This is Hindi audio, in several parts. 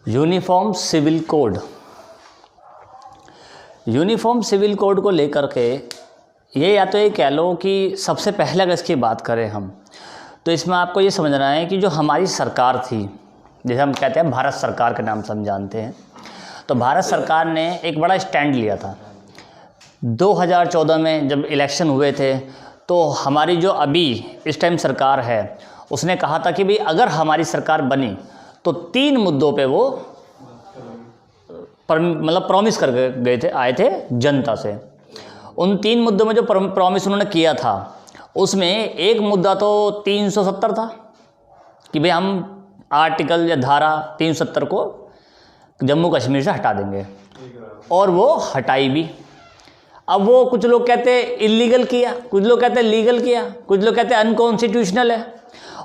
Uniform civil code. Uniform civil code को लेकर के ये या तो ये कह लो कि सबसे पहले अगर इसकी बात करें हम तो इसमें आपको ये समझना है कि जो हमारी सरकार थी, जैसे हम कहते हैं भारत सरकार के नाम से हम जानते हैं, तो भारत सरकार ने एक बड़ा स्टैंड लिया था 2014 में जब इलेक्शन हुए थे। तो हमारी जो अभी इस टाइम सरकार है उसने कहा था कि भाई अगर हमारी सरकार बनी तो 3 मुद्दों पे वो प्रॉमिस कर गए थे, आए थे जनता से। उन 3 मुद्दों में जो प्रॉमिस उन्होंने किया था उसमें एक मुद्दा तो 370 था कि भाई हम आर्टिकल या धारा 370 को जम्मू कश्मीर से हटा देंगे, और वो हटाई भी। अब वो कुछ लोग कहते हैं इलीगल किया, कुछ लोग कहते हैं लीगल किया, कुछ लोग कहते हैं अनकॉन्स्टिट्यूशनल है,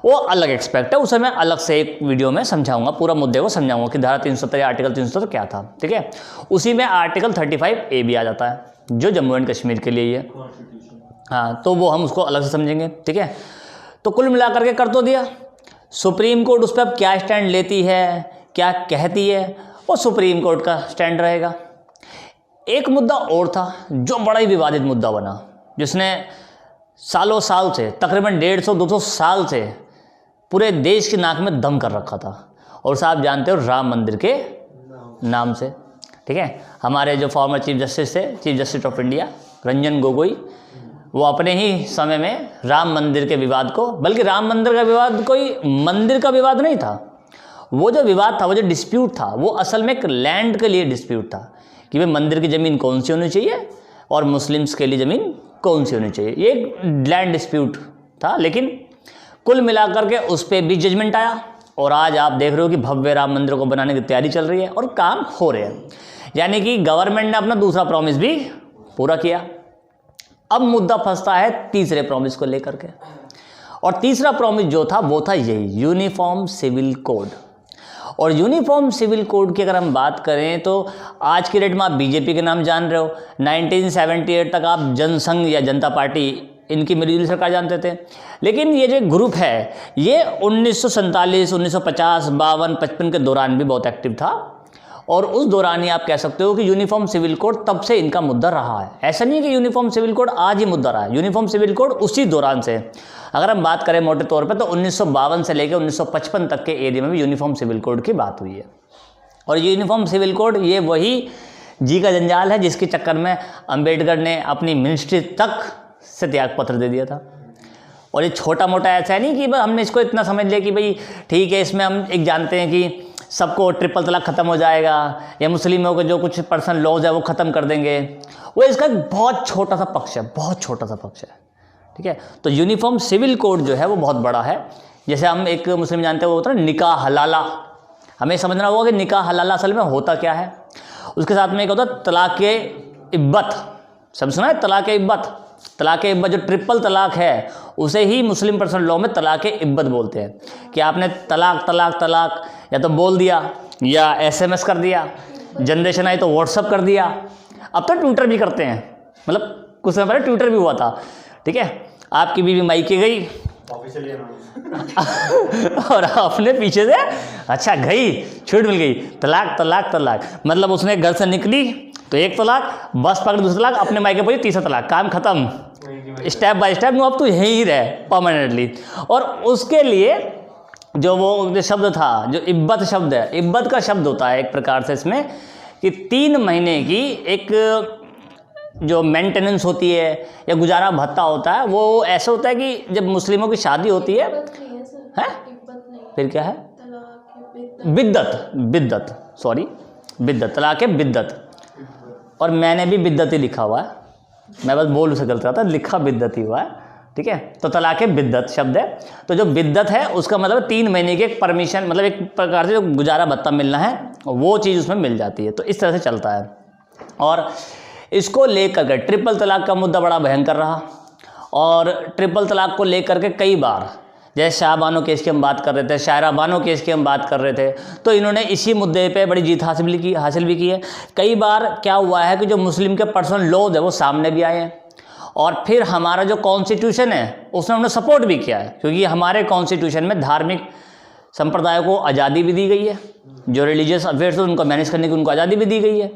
वो अलग एक्सपेक्ट है। उसे मैं अलग से एक वीडियो में समझाऊंगा, पूरा मुद्दे को समझाऊंगा कि धारा 370 या आर्टिकल 370 क्या था। ठीक है, उसी में आर्टिकल 35A भी आ जाता है जो जम्मू एंड कश्मीर के लिए ही है। हाँ, तो वो हम उसको अलग से समझेंगे। ठीक है, तो कुल मिलाकर के कर तो दिया। सुप्रीम कोर्ट उस पर अब क्या स्टैंड लेती है, क्या कहती है, वो सुप्रीम कोर्ट का स्टैंड रहेगा। एक मुद्दा और था जो बड़ा ही विवादित मुद्दा बना, जिसने सालों साल से, तकरीबन 150-200 साल से पूरे देश की नाक में दम कर रखा था, और साहब जानते हो राम मंदिर के नाम से। ठीक है, हमारे जो फॉर्मर चीफ जस्टिस थे, chief justice of India Ranjan Gogoi, वो अपने ही समय में राम मंदिर के विवाद को, बल्कि राम मंदिर का विवाद कोई मंदिर का विवाद नहीं था, वो जो विवाद था, वो जो डिस्प्यूट था, वो असल में एक लैंड के लिए डिस्प्यूट था कि भाई मंदिर की ज़मीन कौन सी होनी चाहिए और मुस्लिम्स के लिए ज़मीन कौन सी होनी चाहिए। ये एक लैंड डिस्प्यूट था, लेकिन कुल मिलाकर के उस पर भी जजमेंट आया, और आज आप देख रहे हो कि भव्य राम मंदिर को बनाने की तैयारी चल रही है और काम हो रहे हैं। यानी कि गवर्नमेंट ने अपना दूसरा प्रॉमिस भी पूरा किया। अब मुद्दा फंसता है तीसरे प्रॉमिस को लेकर के, और तीसरा प्रॉमिस जो था वो था यही यूनिफॉर्म सिविल कोड। और यूनिफॉर्म सिविल कोड की अगर हम बात करें तो आज की डेट में आप बीजेपी के नाम जान रहे हो, 1978 तक आप जनसंघ या जनता पार्टी इनकी मिलीजुली सरकार जानते थे। लेकिन ये जो ग्रुप है ये 1947, 1950, 52, 55 के दौरान भी बहुत एक्टिव था, और उस दौरान ही आप कह सकते हो कि यूनिफॉर्म सिविल कोड तब से इनका मुद्दा रहा है। ऐसा नहीं है कि यूनिफॉर्म सिविल कोड आज ही मुद्दा रहा है, यूनिफॉर्म सिविल कोड उसी दौरान से, अगर हम बात करें मोटे तौर पे, तो 1952 से लेकर 1955 तक के एरिया में भी यूनिफॉर्म सिविल कोड की बात हुई है। और यूनिफॉर्म सिविल कोड ये वही जी का जंजाल है जिसके चक्कर में अंबेडकर ने अपनी मिनिस्ट्री तक से त्यागपत्र दे दिया था। और ये छोटा मोटा ऐसा है नहीं कि हमने इसको इतना समझ लिया कि भाई ठीक है, इसमें हम एक जानते हैं कि सबको ट्रिपल तलाक ख़त्म हो जाएगा या मुस्लिमों के जो कुछ पर्सनल लॉज है वो ख़त्म कर देंगे, वो इसका बहुत छोटा सा पक्ष है, बहुत छोटा सा पक्ष है। ठीक है, तो यूनिफॉर्म सिविल कोड जो है वो बहुत बड़ा है। जैसे हम एक मुस्लिम जानते हैं वो होता है निकाह हलाला, हमें समझना होगा कि निकाह हलाला असल में होता क्या है। उसके साथ में एक होता है तलाक़ इब्बत, सब सुना है तलाक़ इब्बत। तलाक़ इब्बत जो ट्रिपल तलाक है उसे ही मुस्लिम पर्सनल लॉ में तलाक़ इब्बत बोलते हैं, कि आपने तलाक तलाक तलाक या तो बोल दिया या SMS कर दिया, जनरेशन आई तो व्हाट्सअप कर दिया, अब तो ट्विटर भी करते हैं, मतलब कुछ समय पहले ट्विटर भी हुआ था। ठीक है, आपकी बीवी मायके गई और आपने पीछे से अच्छा गई, छूट मिल गई, तलाक तलाक तलाक, मतलब उसने घर से निकली तो एक तलाक, बस पकड़ दूसरा तलाक, अपने मायके पहुंची तीसरा तलाक, काम खत्म, स्टेप बाय स्टेप अब तो यहीं रहे परमानेंटली। और उसके लिए जो वो जो शब्द था, जो इब्बत शब्द है, इब्बत का शब्द होता है एक प्रकार से इसमें कि 3 महीने की एक जो मेंटेनेंस होती है या गुजारा भत्ता होता है, वो ऐसा होता है कि जब मुस्लिमों की शादी होती है, फिर क्या है, बिद्दत, बिद्दत, सॉरी बिद्दत, तलाक़ बिद्दत, और मैंने भी बिद्दत ही लिखा हुआ है, मैं बस बोल उसे गलत रहा था, लिखा बिद्दत ही हुआ है। ठीक है, तो तलाक़ बिद्दत शब्द है, तो जो बिद्दत है उसका मतलब 3 महीने की एक परमिशन, मतलब एक प्रकार से जो गुजारा भत्ता मिलना है वो चीज़ उसमें मिल जाती है। तो इस तरह से चलता है, और इसको लेकर के ट्रिपल तलाक का मुद्दा बड़ा भयंकर रहा, और ट्रिपल तलाक को लेकर के कई बार, जैसे शाह बानो केस की हम बात कर रहे थे, शायरा बानो केस की हम बात कर रहे थे, तो इन्होंने इसी मुद्दे पे बड़ी जीत हासिल भी की है। कई बार क्या हुआ है कि जो मुस्लिम के पर्सनल लॉज है वो सामने भी आए हैं, और फिर हमारा जो कॉन्स्टिट्यूशन है उसने उन्हें सपोर्ट भी किया है, क्योंकि हमारे कॉन्स्टिट्यूशन में धार्मिक संप्रदायों को आज़ादी भी दी गई है, जो रिलीजियस अफेयर्स है उनको मैनेज करने की उनको आज़ादी भी दी गई है।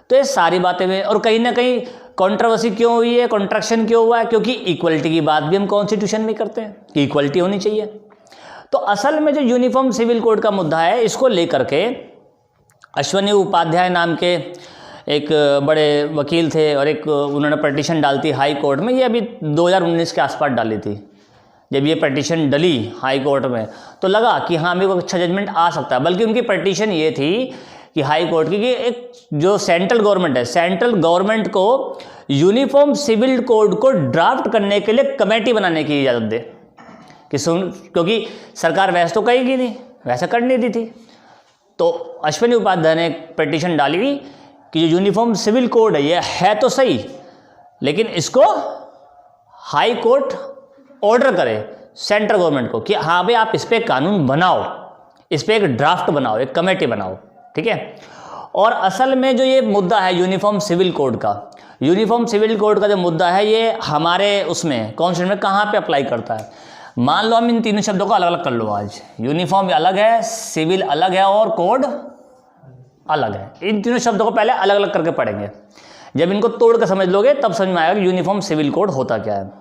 तो ये सारी बातें हुई और कहीं ना कहीं कंट्रोवर्सी क्यों हुई है, कॉन्ट्रैक्शन क्यों हुआ है, क्योंकि इक्वलिटी की बात भी हम कॉन्स्टिट्यूशन में करते हैं कि इक्वलिटी होनी चाहिए। तो असल में जो यूनिफॉर्म सिविल कोड का मुद्दा है, इसको लेकर के अश्वनी उपाध्याय नाम के एक बड़े वकील थे और एक उन्होंने पटिशन डाली थी हाई कोर्ट में। ये अभी 2019 के आसपास डाली थी। जब ये पटिशन डली हाई कोर्ट में तो लगा कि हाँ मेरे को अच्छा जजमेंट आ सकता है। बल्कि उनकी पटिशन ये थी कि हाई कोर्ट की कि एक जो सेंट्रल गवर्नमेंट है, सेंट्रल गवर्नमेंट को यूनिफॉर्म सिविल कोड को ड्राफ्ट करने के लिए कमेटी बनाने की इजाज़त दे कि क्योंकि सरकार वैसे तो कहेगी नहीं, वैसे कर नहीं दी थी। तो अश्वनी उपाध्याय ने एक पटिशन डाली कि जो यूनिफॉर्म सिविल कोड है ये है तो सही, लेकिन इसको हाई कोर्ट ऑर्डर करे सेंट्रल गवर्नमेंट को कि हाँ भाई आप इस पर कानून बनाओ, इस पर एक ड्राफ्ट बनाओ, एक कमेटी बनाओ, ठीक है। और असल में जो ये मुद्दा है यूनिफॉर्म सिविल कोड का, यूनिफॉर्म सिविल कोड का जो मुद्दा है ये हमारे उसमें कॉन्स्टिट्यूशन में कहाँ पे अप्लाई करता है। मान लो हम इन तीनों शब्दों को अलग अलग कर लो। आज यूनिफॉर्म अलग है, सिविल अलग है और कोड अलग है। इन तीनों शब्दों को पहले अलग अलग करके पढ़ेंगे। जब इनको तोड़ कर समझ लोगे तब समझ में आएगा कि यूनिफॉर्म सिविल कोड होता क्या है।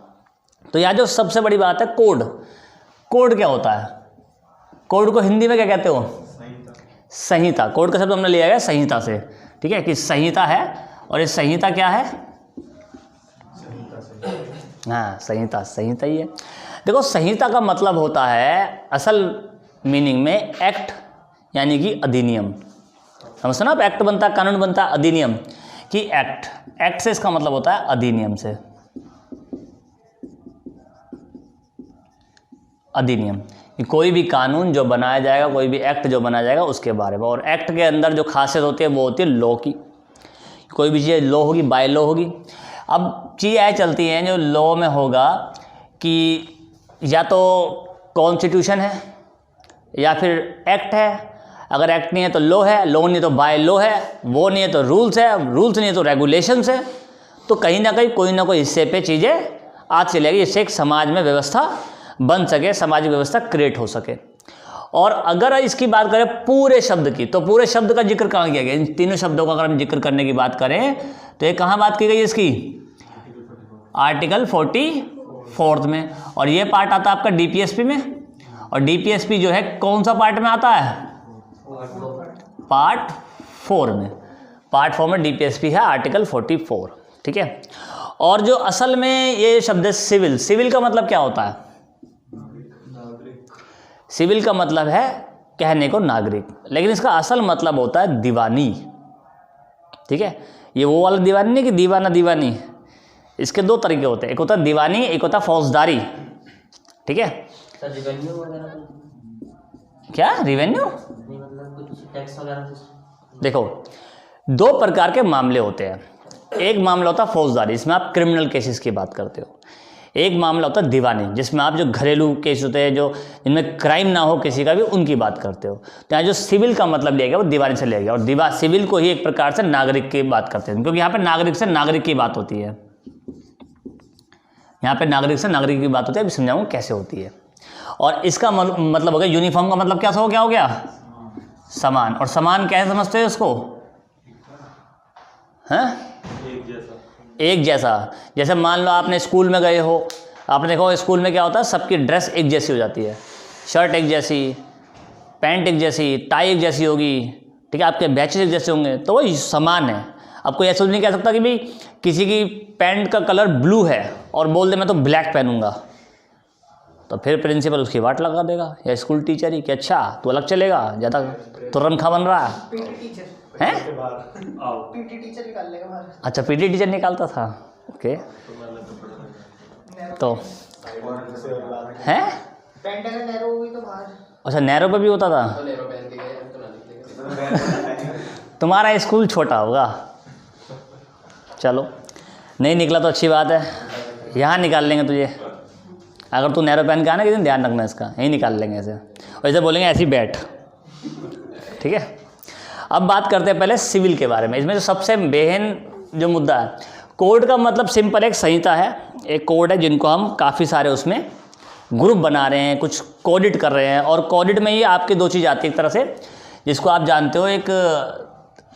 तो यहाँ जो सबसे बड़ी बात है कोड, कोड क्या होता है? कोड को हिंदी में क्या कहते हो? संहिता। कोड का शब्द हमने लिया है संहिता से, ठीक है, कि संहिता है। और ये संहिता क्या है? हाँ संहिता, संहिता ही है। देखो संहिता का मतलब होता है असल मीनिंग में एक्ट, यानी कि अधिनियम। समझते ना आप, एक्ट बनता है, कानून बनता है, अधिनियम कि एक्ट, एक्ट से इसका मतलब होता है अधिनियम से, अधिनियम कि कोई भी कानून जो बनाया जाएगा, कोई भी एक्ट जो बनाया जाएगा उसके बारे में। और एक्ट के अंदर जो खासियत होती है वो होती है लॉ की। कोई भी चीज़ लॉ होगी, बाय लॉ होगी। अब चीज़ ऐसी चलती है जो लॉ में होगा कि या तो कॉन्स्टिट्यूशन है या फिर एक्ट है। अगर एक्ट नहीं है तो लॉ है, लॉ नहीं तो बाय लॉ है, वो नहीं है तो रूल्स है, रूल्स नहीं है तो रेगुलेशंस है। तो कहीं ना कहीं कोई ना कोई हिस्से पे चीज़ें आज चलेगी, जिससे एक समाज में व्यवस्था बन सके, सामाजिक व्यवस्था क्रिएट हो सके। और अगर इसकी बात करें पूरे शब्द की, तो पूरे शब्द का जिक्र कहाँ किया गया? इन तीनों शब्दों का अगर हम जिक्र करने की बात करें तो ये कहाँ बात की गई इसकी? आर्टिकल 44 में। और ये पार्ट आता है आपका डीपीएसपी में। और डीपीएसपी जो है कौन सा पार्ट में आता है? पार्ट 4 में। पार्ट 4 में डीपीएसपी है, आर्टिकल 44, ठीक है। और जो असल में ये शब्द है सिविल, सिविल का मतलब क्या होता है? सिविल का मतलब है कहने को नागरिक, लेकिन इसका असल मतलब होता है दीवानी, ठीक है। ये वो वाला दीवानी नहीं कि दीवाना दीवानी, इसके दो तरीके होते हैं, एक होता है दीवानी, एक होता है फौजदारी, ठीक है। क्या रिवेन्यू? देखो दो प्रकार के मामले होते हैं। एक मामला होता है फौजदारी, इसमें आप क्रिमिनल केसेस की बात करते हो। एक मामला होता है दीवानी, जिसमें आप जो घरेलू केस होते हैं, जो इनमें क्राइम ना हो किसी का भी, उनकी बात करते हो। तो यहाँ जो सिविल का मतलब लिया गया वो दीवानी से लिया गया। और सिविल को ही एक प्रकार से नागरिक की बात करते हैं, क्योंकि यहाँ पे नागरिक से नागरिक की बात होती है। यहाँ पे नागरिक से नागरिक की बात होती है, अभी समझाऊँ कैसे होती है। और इसका मतलब हो गया, यूनिफॉर्म का मतलब क्या हो गया? समान। और समान कैसे समझते हो इसको? हैं? एक जैसा। जैसे मान लो आपने स्कूल में गए हो, आपने देखो स्कूल में क्या होता है, सबकी ड्रेस एक जैसी हो जाती है, शर्ट एक जैसी, पैंट एक जैसी, टाई एक जैसी होगी, ठीक है, आपके बैचेस एक जैसे होंगे, तो वो समान है। अब कोई ऐसा नहीं कह सकता कि भाई किसी की पैंट का कलर ब्लू है और बोल दे मैं तो ब्लैक पहनूंगा, तो फिर प्रिंसिपल उसकी वाट लगा देगा, या स्कूल टीचर ही कि अच्छा तू अलग चलेगा, ज़्यादा तुरंखा बन रहा है। पीटी टीचर निकाल लेगा बाहर। अच्छा पीटी टीचर निकालता था, ओके। तो है नैरो हुई तो बाहर। अच्छा नैरो पे भी होता था। तुम्हारा स्कूल छोटा होगा, चलो नहीं निकला तो अच्छी बात है, यहाँ निकाल लेंगे तुझे। अगर तू नैरो पहन के आना किसी दिन ध्यान रखना इसका, यहीं निकाल लेंगे ऐसे, और ऐसे बोलेंगे ऐसी बैठ, ठीक है। अब बात करते हैं पहले सिविल के बारे में। इसमें जो सबसे बेहन जो मुद्दा है, कोड का मतलब सिंपल एक संहिता है, एक कोड है जिनको हम काफ़ी सारे उसमें ग्रुप बना रहे हैं, कुछ कोडिट कर रहे हैं, और कोडिट में ही आपके दो चीज़ आती है एक तरह से, जिसको आप जानते हो, एक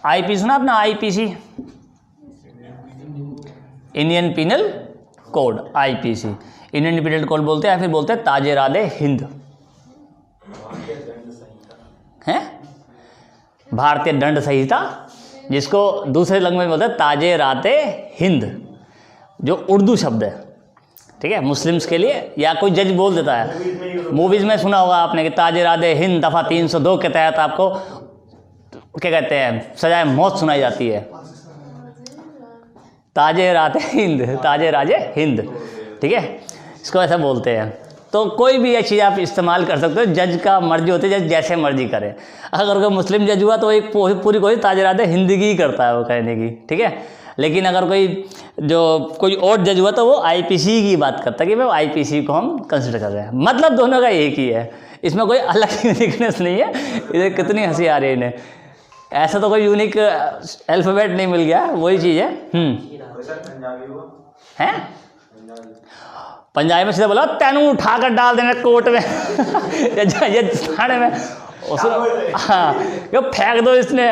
आईपीसी सुना अपना, IPC, Indian penal code, IPC, Indian penal code बोलते हैं, या फिर बोलते हैं ताजे-रादे हिंद, हैं भारतीय दंड संहिता, जिसको दूसरे लैंग्वेज में बोलते हैं ताजे-रादे हिंद, जो उर्दू शब्द है, ठीक है, मुस्लिम्स के लिए, या कोई जज बोल देता है। मूवीज़ में सुना होगा आपने कि ताजे-रादे हिंद दफ़ा 302 के तहत आपको क्या कहते हैं, सजाए मौत सुनाई जाती है। ताजे-रादे हिंद, ताजे-राजे हिंद, ठीक है, इसको ऐसा बोलते हैं। तो कोई भी ये चीज़ आप इस्तेमाल कर सकते हो, जज का मर्जी होती है, जज जैसे मर्जी करे। अगर कोई मुस्लिम जज हुआ तो एक पूरी कोई ताजे-रादे हिंद की ही करता है वो कहने की, ठीक है। लेकिन अगर कोई और जज हुआ तो वो आईपीसी की बात करता है कि भाई आईपीसी को हम कंसिडर कर रहे हैं। मतलब दोनों का एक ही है, इसमें कोई अलग यूनिकनेस नहीं है। इधर कितनी हंसी आ रही है इन्हें, ऐसा तो कोई यूनिक अल्फ़ाबेट नहीं मिल गया, वही चीज़ है। हैं पंजाबी में सीधा बोला, तेनू उठा कर डाल देना कोर्ट में या थाने में, हाँ, या फेंक दो इसने,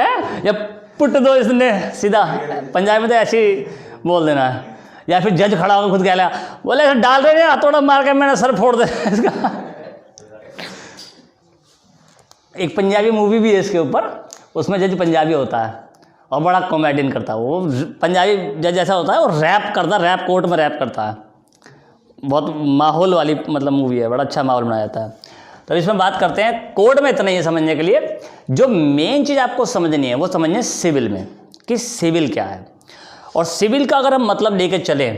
या पुट दो इसने, सीधा पंजाबी में तो ऐसे ही बोल देना है। या फिर जज खड़ा होकर खुद कह लिया, बोले डाल रहे हैं, हथौड़ा मार के मैंने सर फोड़ दे इसका। एक पंजाबी मूवी भी है इसके ऊपर, उसमें जज पंजाबी होता है और बड़ा कॉमेडियन करता है। वो पंजाबी जज ऐसा होता है, वो रैप करता है, रैप कोर्ट में रैप करता है। बहुत माहौल वाली मतलब मूवी है, बड़ा अच्छा माहौल बनाया जाता है। तो इसमें बात करते हैं कोर्ट में, इतना ही समझने के लिए जो मेन चीज़ आपको समझनी है वो समझनी है सिविल में, कि सिविल क्या है। और सिविल का अगर हम मतलब लेके चले,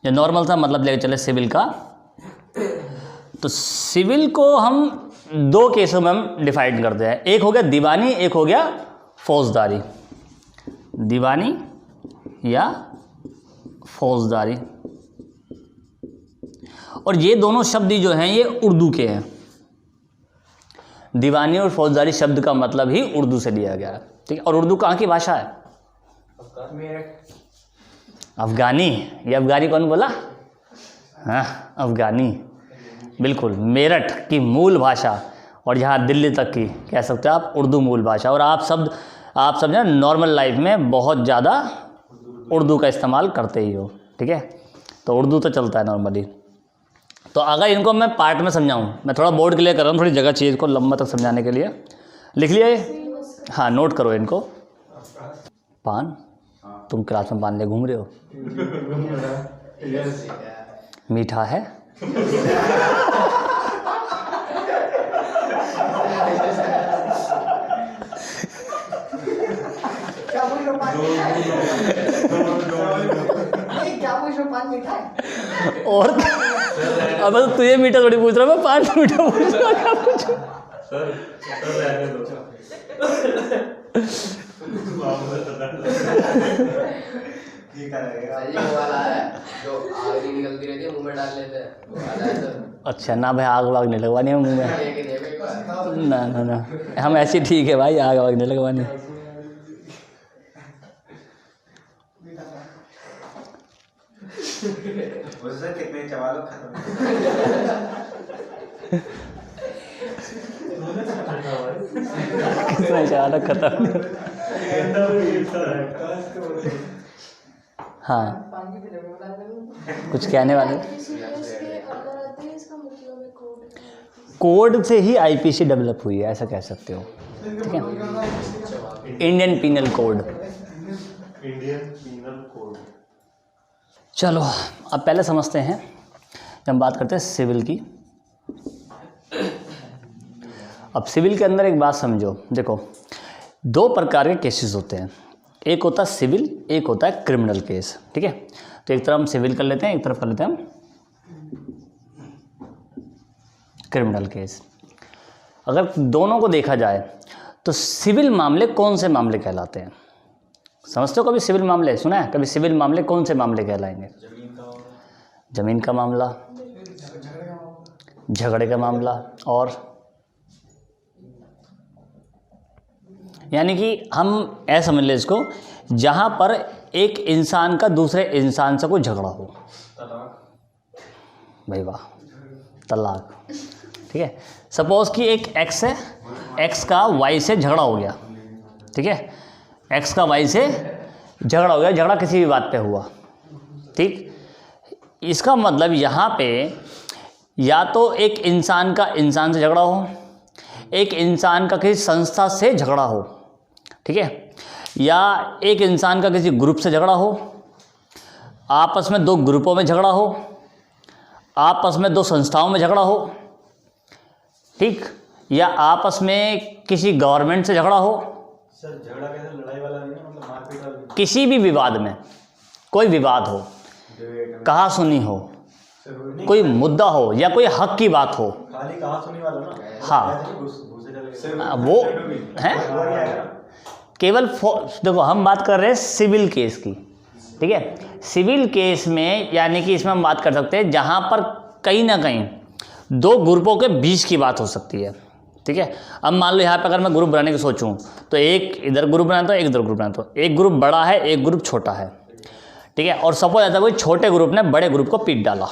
जो नॉर्मल सा मतलब लेके चले सिविल का, तो सिविल को हम दो केसों में हम डिफाइन करते हैं। एक हो गया दीवानी, एक हो गया फौजदारी। दीवानी या फौजदारी, और ये दोनों शब्द जो हैं ये उर्दू के हैं। दीवानी और फौजदारी शब्द का मतलब ही उर्दू से लिया गया है, ठीक है। और उर्दू कहाँ की भाषा है? अफगानी। ये अफगानी कौन बोला? हाँ, अफगानी, बिल्कुल। मेरठ की मूल भाषा, और यहाँ दिल्ली तक की कह सकते हो आप उर्दू मूल भाषा। और आप सब ना नॉर्मल लाइफ में बहुत ज़्यादा उर्दू का इस्तेमाल करते ही हो, ठीक है। तो उर्दू तो चलता है नॉर्मली। तो अगर इनको मैं पार्ट में समझाऊँ, मैं थोड़ा बोर्ड क्लियर कर रहा हूँ, थोड़ी जगह चाहिए इसको लंबा तक समझाने के लिए। लिख लिया ये? हाँ, नोट करो इनको। पान, तुम क्लास में पान ले घूम रहे हो? मीठा है? और अब तो तुझे मीठा थोड़ी पूछ रहा हूँ मैं, पान मीठा पूछ रहा हूँ, क्या पूछूं? अच्छा ना भाई, आग वाग नहीं लगवानी है मुँह में। ना ना ना, हम ऐसे ठीक है भाई, आग वाग नहीं लगवानी। कितने सवाल खत्म। कितना सवाल खत्म। हाँ, कुछ कहने वाले? कोड से ही आईपीसी डेवलप हुई है, ऐसा कह सकते हो, ठीक है। Indian penal code. चलो अब पहले समझते हैं, जब हम बात करते हैं सिविल की। अब सिविल के अंदर एक बात समझो, देखो दो प्रकार के केसेस होते हैं, एक होता है सिविल, एक होता है क्रिमिनल केस, ठीक है। तो एक तरफ हम सिविल कर लेते हैं, एक तरफ कर लेते हैं हम क्रिमिनल केस। अगर दोनों को देखा जाए तो सिविल मामले कौन से मामले कहलाते हैं? समझते हो कभी सिविल मामले सुना है? कभी सिविल मामले कौन से मामले कहलाएंगे? जमीन का मामला, झगड़े का मामला, और यानी कि हम ऐसा समझ ले इसको, जहाँ पर एक इंसान का दूसरे इंसान से कोई झगड़ा हो। भाई वाह, तलाक। ठीक है, सपोज़ कि एक एक्स है, एक्स का वाई से झगड़ा हो गया। ठीक है, एक्स का वाई से झगड़ा हो गया, झगड़ा किसी भी बात पे हुआ। ठीक, इसका मतलब यहाँ पे या तो एक इंसान का इंसान से झगड़ा हो, एक इंसान का किसी संस्था से झगड़ा हो, ठीक है, या एक इंसान का किसी ग्रुप से झगड़ा हो, आपस में दो ग्रुपों में झगड़ा हो, आपस में दो संस्थाओं में झगड़ा हो, ठीक, या आपस में किसी गवर्नमेंट से झगड़ा हो। सर झगड़ा कैसे, लड़ाई वाला नहीं है, मतलब मारपीट वाला? किसी भी विवाद में, कोई विवाद हो, कहा सुनी हो, कोई मुद्दा हो या कोई हक की बात हो। खाली कहा सुनी वाला ना? हाँ, वो है केवल देखो हम बात कर रहे हैं सिविल केस की। ठीक है, सिविल केस में यानी कि इसमें हम बात कर सकते हैं जहाँ पर कहीं ना कहीं दो ग्रुपों के बीच की बात हो सकती है। ठीक है, अब मान लो यहाँ पे अगर मैं ग्रुप बनाने की सोचूं तो एक इधर ग्रुप बनाता हूँ, एक इधर ग्रुप बनाता हूँ, एक ग्रुप बड़ा है, एक ग्रुप छोटा है। ठीक है, और सपोज ऐसा कोई छोटे ग्रुप ने बड़े ग्रुप को पीट डाला,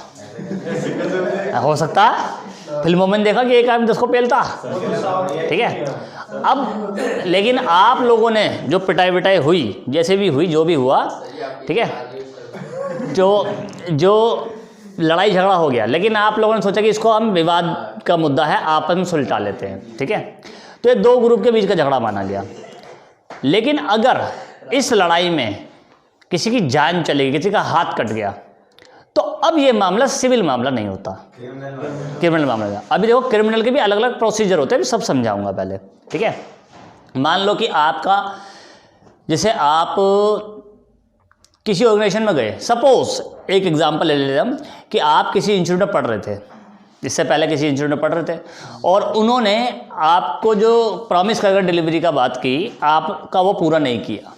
हो सकता है फिल्मों में देखा कि एक आदमी 10 को पेलता। ठीक है, अब लेकिन आप लोगों ने जो पिटाई विटाई हुई, जैसे भी हुई, जो भी हुआ, ठीक है, जो लड़ाई झगड़ा हो गया, लेकिन आप लोगों ने सोचा कि इसको हम विवाद का मुद्दा है, आपस में सुलझा लेते हैं। ठीक है, तो ये दो ग्रुप के बीच का झगड़ा माना गया। लेकिन अगर इस लड़ाई में किसी की जान चली गई, किसी का हाथ कट गया, तो अब ये मामला सिविल मामला नहीं होता, क्रिमिनल मामला है। अभी देखो क्रिमिनल के भी अलग अलग प्रोसीजर होते हैं, सब समझाऊंगा पहले। ठीक है, मान लो कि आपका, जैसे आप किसी ऑर्गेनाइजेशन में गए, सपोज एक एग्जांपल ले लेते हम कि आप किसी इंस्टीट्यूट में पढ़ रहे थे, इससे पहले किसी इंस्टीट्यूट में पढ़ रहे थे, और उन्होंने आपको जो प्रॉमिस कर डिलीवरी का बात की, आपका वो पूरा नहीं किया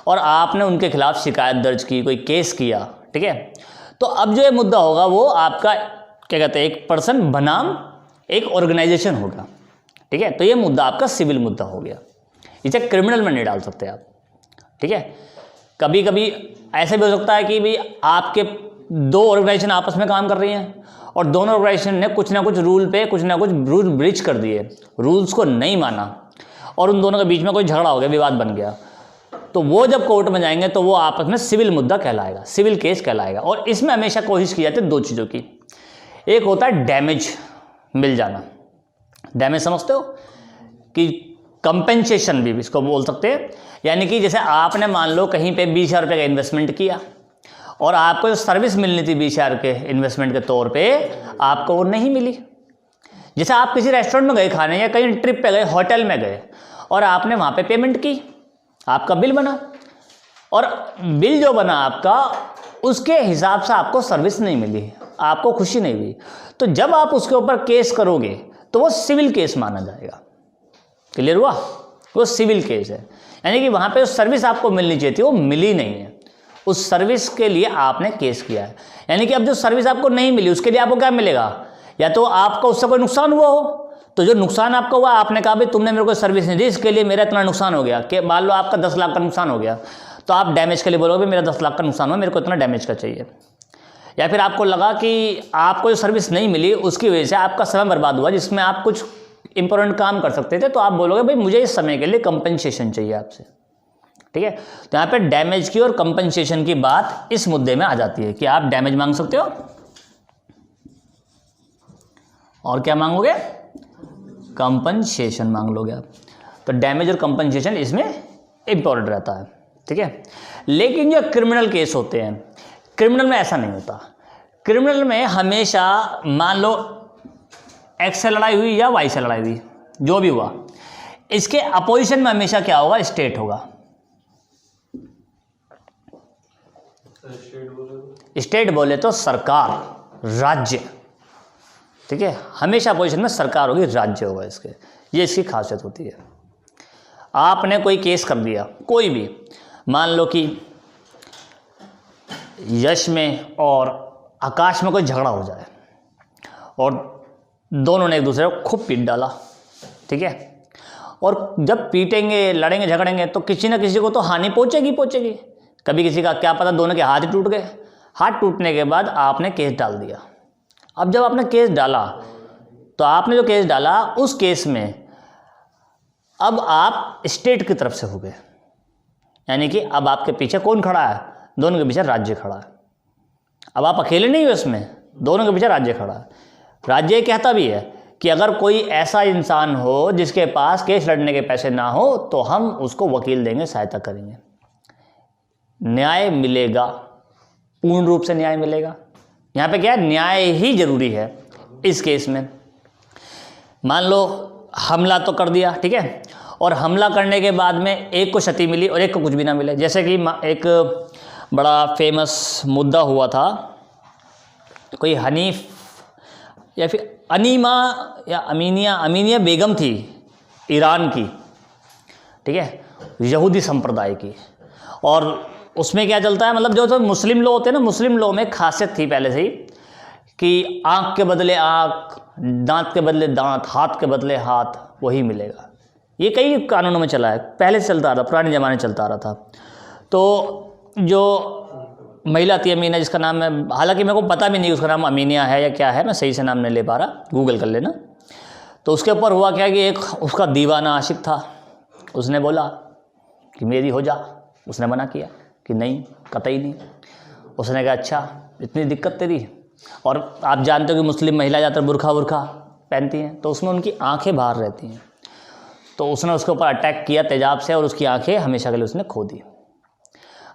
और आपने उनके खिलाफ शिकायत दर्ज की, कोई केस किया। ठीक है, तो अब जो ये मुद्दा होगा वो आपका क्या कहते हैं, एक पर्सन बनाम एक ऑर्गेनाइजेशन होगा। ठीक है, तो ये मुद्दा आपका सिविल मुद्दा हो गया, इसे क्रिमिनल में नहीं डाल सकते आप। ठीक है, कभी कभी ऐसे भी हो सकता है कि भाई आपके दो ऑर्गेनाइजेशन आपस में काम कर रही हैं और दोनों ऑर्गेनाइजेशन ने कुछ ना कुछ रूल पे कुछ ना कुछ रूल ब्रीच कर दिए, रूल्स को नहीं माना और उन दोनों के बीच में कोई झगड़ा हो गया, विवाद बन गया, तो वो जब कोर्ट में जाएंगे तो वो आपस में सिविल मुद्दा कहलाएगा, सिविल केस कहलाएगा। और इसमें हमेशा कोशिश की जाती है दो चीज़ों की, एक होता है डैमेज मिल जाना, डैमेज समझते हो कि कंपेंसेशन भी इसको बोल सकते हैं, यानी कि जैसे आपने मान लो कहीं पे 20,000 रुपये का इन्वेस्टमेंट किया और आपको जो सर्विस मिलनी थी 20,000 के इन्वेस्टमेंट के तौर पे आपको वो नहीं मिली। जैसे आप किसी रेस्टोरेंट में गए खाने या कहीं ट्रिप पे गए, होटल में गए और आपने वहाँ पे पेमेंट की, आपका बिल बना और बिल जो बना आपका उसके हिसाब से आपको सर्विस नहीं मिली, आपको खुशी नहीं हुई, तो जब आप उसके ऊपर केस करोगे तो वो सिविल केस माना जाएगा। क्लियर हुआ? वो सिविल केस है, यानी कि वहाँ पे जो सर्विस आपको मिलनी चाहिए थी वो मिली नहीं है, उस सर्विस के लिए आपने केस किया है। यानी कि अब जो सर्विस आपको नहीं मिली उसके लिए आपको क्या मिलेगा, या तो आपका उससे कोई नुकसान हुआ हो, तो जो नुकसान आपका हुआ आपने कहा भाई तुमने मेरे को सर्विस नहीं दी, इसके लिए मेरा इतना नुकसान हो गया, कि मान लो आपका 10 लाख का नुकसान हो गया, तो आप डैमेज के लिए बोलोगे मेरा 10 लाख का नुकसान हुआ, मेरे को इतना डैमेज का चाहिए। या फिर आपको लगा कि आपको जो सर्विस नहीं मिली उसकी वजह से आपका समय बर्बाद हुआ जिसमें आप कुछ इंपॉर्टेंट काम कर सकते थे, तो आप बोलोगे भाई मुझे इस समय के लिए कंपनसेशन चाहिए आपसे। ठीक है, तो यहाँ पे डैमेज की और कंपनसेशन की बात इस मुद्दे में आ जाती है कि आप डैमेज मांग सकते हो और क्या मांगोगे, कंपनसेशन मांग लोगे आप। तो डैमेज और कंपनसेशन इसमें इंपॉर्टेंट रहता है। ठीक है, लेकिन जो क्रिमिनल केस होते हैं, क्रिमिनल में ऐसा नहीं होता। क्रिमिनल में हमेशा मान लो एक्स से लड़ाई हुई या वाई से लड़ाई हुई, जो भी हुआ, इसके अपोजिशन में हमेशा क्या होगा, स्टेट होगा। स्टेट बोले तो सरकार, राज्य। ठीक है, हमेशा अपोजिशन में सरकार होगी, राज्य होगा इसके, ये इसकी खासियत होती है। आपने कोई केस कर दिया, कोई भी, मान लो कि यश में और आकाश में कोई झगड़ा हो जाए और दोनों ने एक दूसरे को खूब पीट डाला। ठीक है, और जब पीटेंगे, लड़ेंगे, झगड़ेंगे तो किसी ना किसी को तो हानि पहुंचेगी पहुंचेगी। कभी किसी का क्या पता दोनों के हाथ ही टूट गए, हाथ टूटने के बाद आपने केस डाल दिया, अब जब आपने केस डाला तो आपने जो केस डाला उस केस में अब आप स्टेट की तरफ से हो गए, यानी कि अब आपके पीछे कौन खड़ा है? दोनों के पीछे राज्य खड़ा है। अब आप अकेले नहीं हो इसमें, दोनों के पीछे राज्य खड़ा है। राज्य ये कहता भी है कि अगर कोई ऐसा इंसान हो जिसके पास केस लड़ने के पैसे ना हो तो हम उसको वकील देंगे, सहायता करेंगे, न्याय मिलेगा, पूर्ण रूप से न्याय मिलेगा। यहाँ पे क्या है, न्याय ही जरूरी है इस केस में। मान लो हमला तो कर दिया, ठीक है, और हमला करने के बाद में एक को क्षति मिली और एक को कुछ भी ना मिले। जैसे कि एक बड़ा फेमस मुद्दा हुआ था, कोई हनीफ या फिर अनीमा या अमीनिया बेगम थी ईरान की, ठीक है, यहूदी संप्रदाय की। और उसमें क्या चलता है, मतलब जो तो मुस्लिम लोग होते हैं ना, मुस्लिम लोगों में खासियत थी पहले से ही कि आँख के बदले आँख, दांत के बदले दांत, हाथ के बदले हाथ, वही मिलेगा। ये कई कानूनों में चला है, पहले से चलता आ रहा, पुराने ज़माने में चलता आ रहा था। तो जो महिला थी अमीना, जिसका नाम है, हालांकि मेरे को पता भी नहीं उसका नाम अमीनिया है या क्या है, मैं सही से नाम नहीं ले पा रहा, गूगल कर लेना। तो उसके ऊपर हुआ क्या कि एक उसका दीवाना आशिक था, उसने बोला कि मेरी हो जा। उसने मना किया कि नहीं, कतई नहीं। उसने कहा अच्छा इतनी दिक्कत तेरी, और आप जानते हो कि मुस्लिम महिला ज़्यादातर बुरखा पहनती हैं, तो उसमें उनकी आंखें बाहर रहती हैं। तो उसने उसके ऊपर अटैक किया तेजाब से और उसकी आंखें हमेशा के लिए उसने खो दी।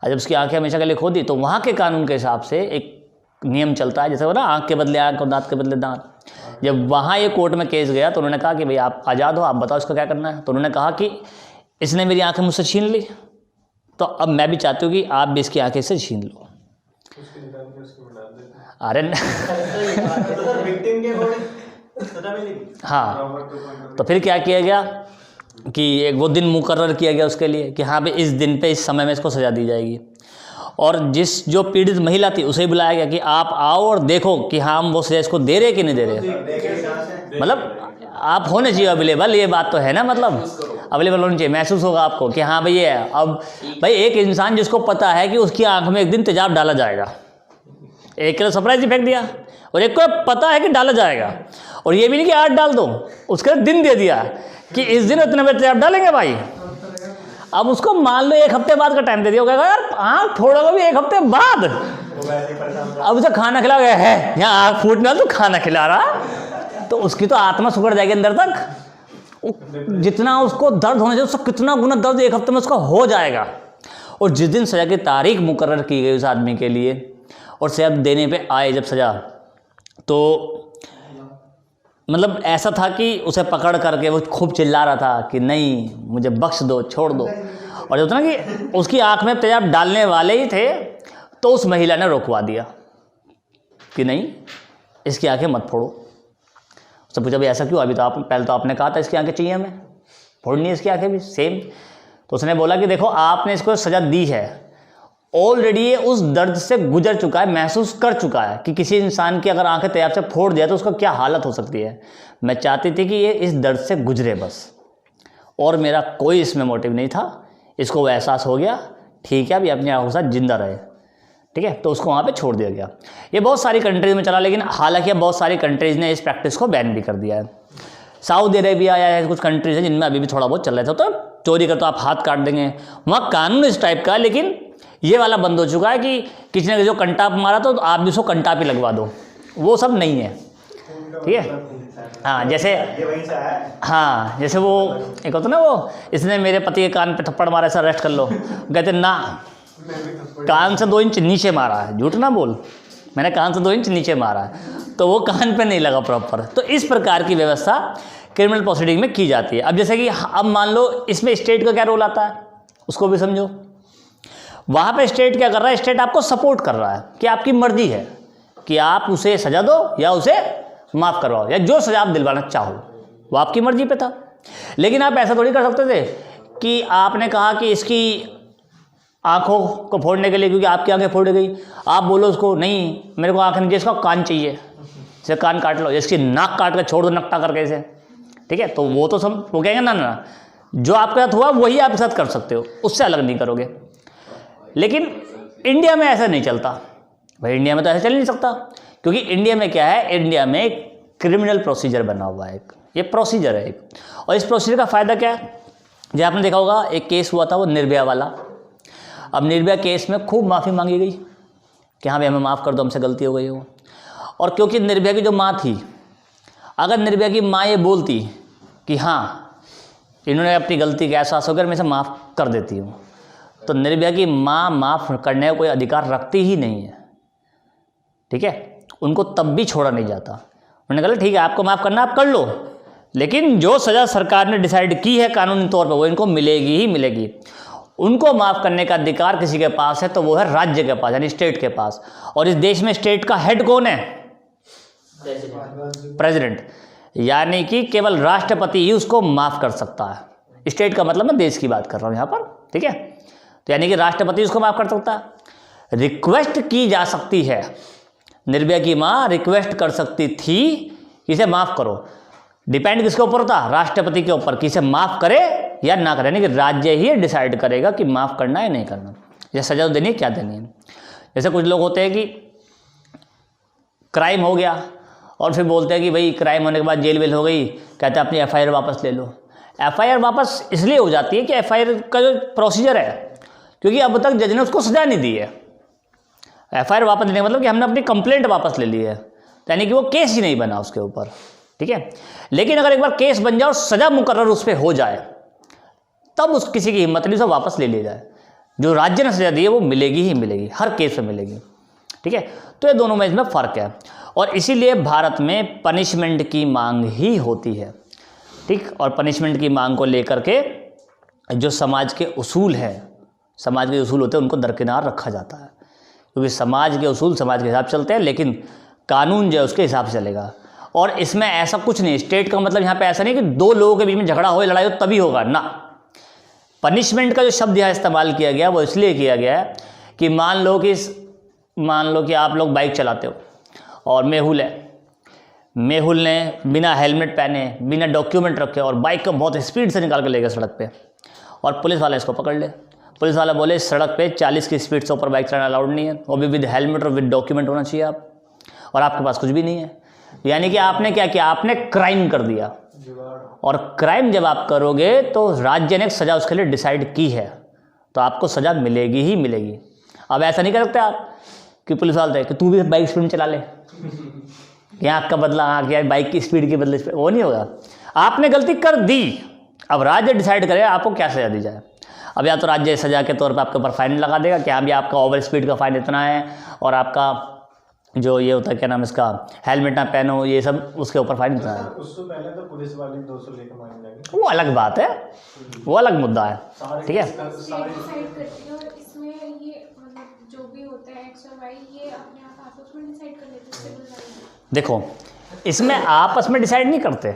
और जब उसकी आंखें हमेशा के लिए खो दी तो वहाँ के कानून के हिसाब से एक नियम चलता है, जैसे वो ना आँख के बदले आँख और दांत के बदले दांत। जब वहाँ ये कोर्ट में केस गया तो उन्होंने कहा कि भाई आप आज़ाद हो, आप बताओ इसका क्या करना है। तो उन्होंने कहा कि इसने मेरी आंखें मुझसे छीन ली, तो अब मैं भी चाहती हूँ कि आप भी इसकी आंखें से छीन लो। अरे हाँ, तो फिर क्या किया गया कि एक वो दिन मुकर्रर किया गया उसके लिए कि हाँ भाई इस दिन पे इस समय में इसको सज़ा दी जाएगी। और जो पीड़ित महिला थी उसे बुलाया गया कि आप आओ और देखो कि हाँ हम वो सज़ा इसको दे रहे कि नहीं दे रहे। मतलब आप होने चाहिए अवेलेबल, ये बात तो है ना, मतलब अवेलेबल होनी चाहिए, महसूस होगा आपको कि हाँ भाई ये है। अब भाई एक इंसान जिसको पता है कि उसकी आंख में एक दिन तेजाब डाला जाएगा, एक किलो सरप्राइज ही फेंक दिया, और एक को पता है कि डाला जाएगा, और ये भी नहीं कि आज डाल दो, उसके दिन दे दिया कि इस दिन इतने बजे तेजाब डालेंगे भाई। अब उसको मान लो एक हफ्ते बाद का टाइम दे दिया, कहेगा यार आँख फोड़ोगे भी एक हफ्ते बाद। अब उसे खाना खिला गया है, यहाँ आँख फूटना तो खाना खिला रहा, तो उसकी तो आत्मा सुकड़ जाएगी अंदर तक। जितना उसको दर्द होना चाहिए उससे कितना गुना दर्द एक हफ्ते में उसका हो जाएगा। और जिस दिन सज़ा की तारीख मुकर्रर की गई उस आदमी के लिए और सज़ा देने पे आए जब सज़ा, तो मतलब ऐसा था कि उसे पकड़ करके वो खूब चिल्ला रहा था कि नहीं मुझे बख्श दो, छोड़ दो। और जो था ना कि उसकी आंख में तेजाब डालने वाले ही थे, तो उस महिला ने रोकवा दिया कि नहीं इसकी आंखें मत फोड़ो। उससे पूछा भाई ऐसा क्यों, अभी तो आप पहले तो आपने कहा था इसकी आंखें चाहिए हमें, फोड़नी है इसकी आंखें भी सेम। तो उसने बोला कि देखो आपने इसको सज़ा दी है, ऑलरेडी ये उस दर्द से गुजर चुका है, महसूस कर चुका है कि किसी इंसान की अगर आंखें तेजाब से फोड़ दिया तो उसका क्या हालत हो सकती है। मैं चाहती थी कि ये इस दर्द से गुजरे बस, और मेरा कोई इसमें मोटिव नहीं था। इसको वो एहसास हो गया, ठीक है अभी अपनी आंखों के साथ जिंदा रहे, ठीक है, तो उसको वहाँ पे छोड़ दिया गया। ये बहुत सारी कंट्रीज़ में चला, लेकिन हालांकि अब बहुत सारी कंट्रीज़ ने इस प्रैक्टिस को बैन भी कर दिया है। सऊदी अरेबिया या कुछ कंट्रीज़ हैं जिनमें अभी भी थोड़ा बहुत चल रहा था, तो चोरी कर तो आप हाथ काट देंगे, वहाँ कानून इस टाइप का। लेकिन ये वाला बंद हो चुका है कि किसी ने जो कंटाप मारा तो आप भी उसको कंटाप ही लगवा दो, वो सब नहीं है, ठीक है। हाँ जैसे ये वहीं से आया है। हाँ जैसे वो एक होता ना, वो इसने मेरे पति के कान पे थप्पड़ मारा, ऐसा अरेस्ट कर लो, कहते ना कान से 2 इंच नीचे मारा है, झूठ ना बोल, मैंने कान से 2 इंच नीचे मारा है, तो वो कान पे नहीं लगा प्रॉपर। तो इस प्रकार की व्यवस्था क्रिमिनल प्रोसीडिंग में की जाती है। अब जैसे कि अब मान लो इसमें स्टेट का क्या रोल आता है उसको भी समझो। वहाँ पे स्टेट क्या कर रहा है, स्टेट आपको सपोर्ट कर रहा है कि आपकी मर्जी है कि आप उसे सज़ा दो या उसे माफ़ करवाओ, या जो सज़ा आप दिलवाना चाहो वो आपकी मर्जी पे था। लेकिन आप ऐसा थोड़ी कर सकते थे कि आपने कहा कि इसकी आँखों को फोड़ने के लिए, क्योंकि आपकी आँखें फोड़ गई, आप बोलो उसको नहीं मेरे को आँख नहीं चाहिए, इसका कान चाहिए, इसे कान काट लो, इसकी नाक काट कर छोड़ दो नकटा करके इसे, ठीक है। तो वो तो सब वो कहेंगे ना जो आपके साथ हुआ वही आपके साथ कर सकते हो, उससे अलग नहीं करोगे। लेकिन इंडिया में ऐसा नहीं चलता भाई, इंडिया में तो ऐसा चल नहीं सकता, क्योंकि इंडिया में क्या है, इंडिया में क्रिमिनल प्रोसीजर बना हुआ है, ये प्रोसीजर है एक। और इस प्रोसीजर का फ़ायदा क्या है, जो आपने देखा होगा एक केस हुआ था वो निर्भया वाला। अब निर्भया केस में खूब माफ़ी मांगी गई कि हाँ भाई हमें माफ़ कर दो, हमसे गलती हो गई हो। और क्योंकि निर्भया की जो माँ थी, अगर निर्भया की माँ ये बोलती कि हाँ इन्होंने अपनी गलती का एहसास होकर मैं इसे माफ़ कर देती हूँ, तो निर्भया की माँ माफ़ करने का कोई अधिकार रखती ही नहीं है, ठीक है। उनको तब भी छोड़ा नहीं जाता। उन्होंने कहा ठीक है आपको माफ़ करना आप कर लो, लेकिन जो सज़ा सरकार ने डिसाइड की है कानूनी तौर पर वो इनको मिलेगी ही मिलेगी। उनको माफ़ करने का अधिकार किसी के पास है तो वो है राज्य के पास, यानी स्टेट के पास। और इस देश में स्टेट का हेड कौन है? प्रेसिडेंट। यानी कि केवल राष्ट्रपति ही उसको माफ़ कर सकता है। स्टेट का मतलब मैं देश की बात कर रहा हूँ यहाँ पर, ठीक है। तो यानी कि राष्ट्रपति उसको माफ़ कर सकता है। रिक्वेस्ट की जा सकती है, निर्भया की माँ रिक्वेस्ट कर सकती थी कि इसे माफ़ करो। डिपेंड किसके ऊपर होता? राष्ट्रपति के ऊपर, कि इसे माफ़ करे या ना करे। यानी कि राज्य ही डिसाइड करेगा कि माफ़ करना है नहीं करना, या सजा देनी है क्या देनी है। जैसे कुछ लोग होते हैं कि क्राइम हो गया और फिर बोलते हैं कि भाई क्राइम होने के बाद जेल वेल हो गई, कहते हैं अपनी एफआईआर वापस ले लो। एफआईआर वापस इसलिए हो जाती है कि एफआईआर का जो प्रोसीजर है, क्योंकि अब तक जज ने उसको सजा नहीं दी है। एफआईआर वापस लेने का मतलब कि हमने अपनी कंप्लेंट वापस ले ली है, यानी कि वो केस ही नहीं बना उसके ऊपर, ठीक है। लेकिन अगर एक बार केस बन जाए और सजा मुकर्रर उस पर हो जाए, तब उस किसी की हिम्मत नहीं उसे वापस ले लिया जाए। जो राज्य ने सजा दी है वो मिलेगी ही मिलेगी, हर केस में मिलेगी, ठीक है। तो ये दोनों में इसमें फ़र्क है, और इसीलिए भारत में पनिशमेंट की मांग ही होती है, ठीक। और पनिशमेंट की मांग को लेकर के जो समाज के उसूल हैं, समाज के उसूल होते हैं, उनको दरकिनार रखा जाता है, क्योंकि समाज के उसूल समाज के हिसाब से चलते हैं, लेकिन कानून जो है उसके हिसाब से चलेगा। और इसमें ऐसा कुछ नहीं, स्टेट का मतलब यहाँ पे ऐसा नहीं कि दो लोगों के बीच में झगड़ा हो, लड़ाई हो तभी होगा ना। पनिशमेंट का जो शब्द यहाँ इस्तेमाल किया गया वो इसलिए किया गया है कि मान लो कि आप लोग बाइक चलाते हो और मेहुल ने बिना हेलमेट पहने, बिना डॉक्यूमेंट रखे और बाइक को बहुत स्पीड से निकाल कर ले गया सड़क पे, और पुलिस वाला इसको पकड़ ले। पुलिस वाला बोले सड़क पे 40 की स्पीड से ऊपर बाइक चलाना अलाउड नहीं है, वो भी विद हेलमेट और विद डॉक्यूमेंट होना चाहिए आप, और आपके पास कुछ भी नहीं है। यानी कि आपने क्या किया? आपने क्राइम कर दिया। और क्राइम जब आप करोगे तो राज्य ने एक सज़ा उसके लिए डिसाइड की है, तो आपको सज़ा मिलेगी ही मिलेगी। अब ऐसा नहीं कर सकते आप कि पुलिस वाले कि तू भी बाइक स्पीड में चला ले, कि आँख का बदला आँख, या बाइक की स्पीड के बदले वो नहीं होगा। आपने गलती कर दी, अब राज्य डिसाइड करे आपको क्या सज़ा दी जाए। अब या तो राज्य सज़ा के तौर पर आपके ऊपर फाइन लगा देगा कि हाँ भी आपका ओवर स्पीड का फाइन इतना है, और आपका जो ये होता है क्या नाम इसका, हेलमेट ना पहनो, ये सब उसके ऊपर फाइन इतना है। उससे पहले तो पुलिस वाले 200 लेकर मान जाएंगे, वो अलग बात है, वो अलग मुद्दा है, ठीक है। डिसाइड करती है, और इसमें ये मतलब जो भी होता है एक्स और वाई, ये अपने आप आपस में डिसाइड कर लेते हैं। देखो इसमें आपस में डिसाइड नहीं करते।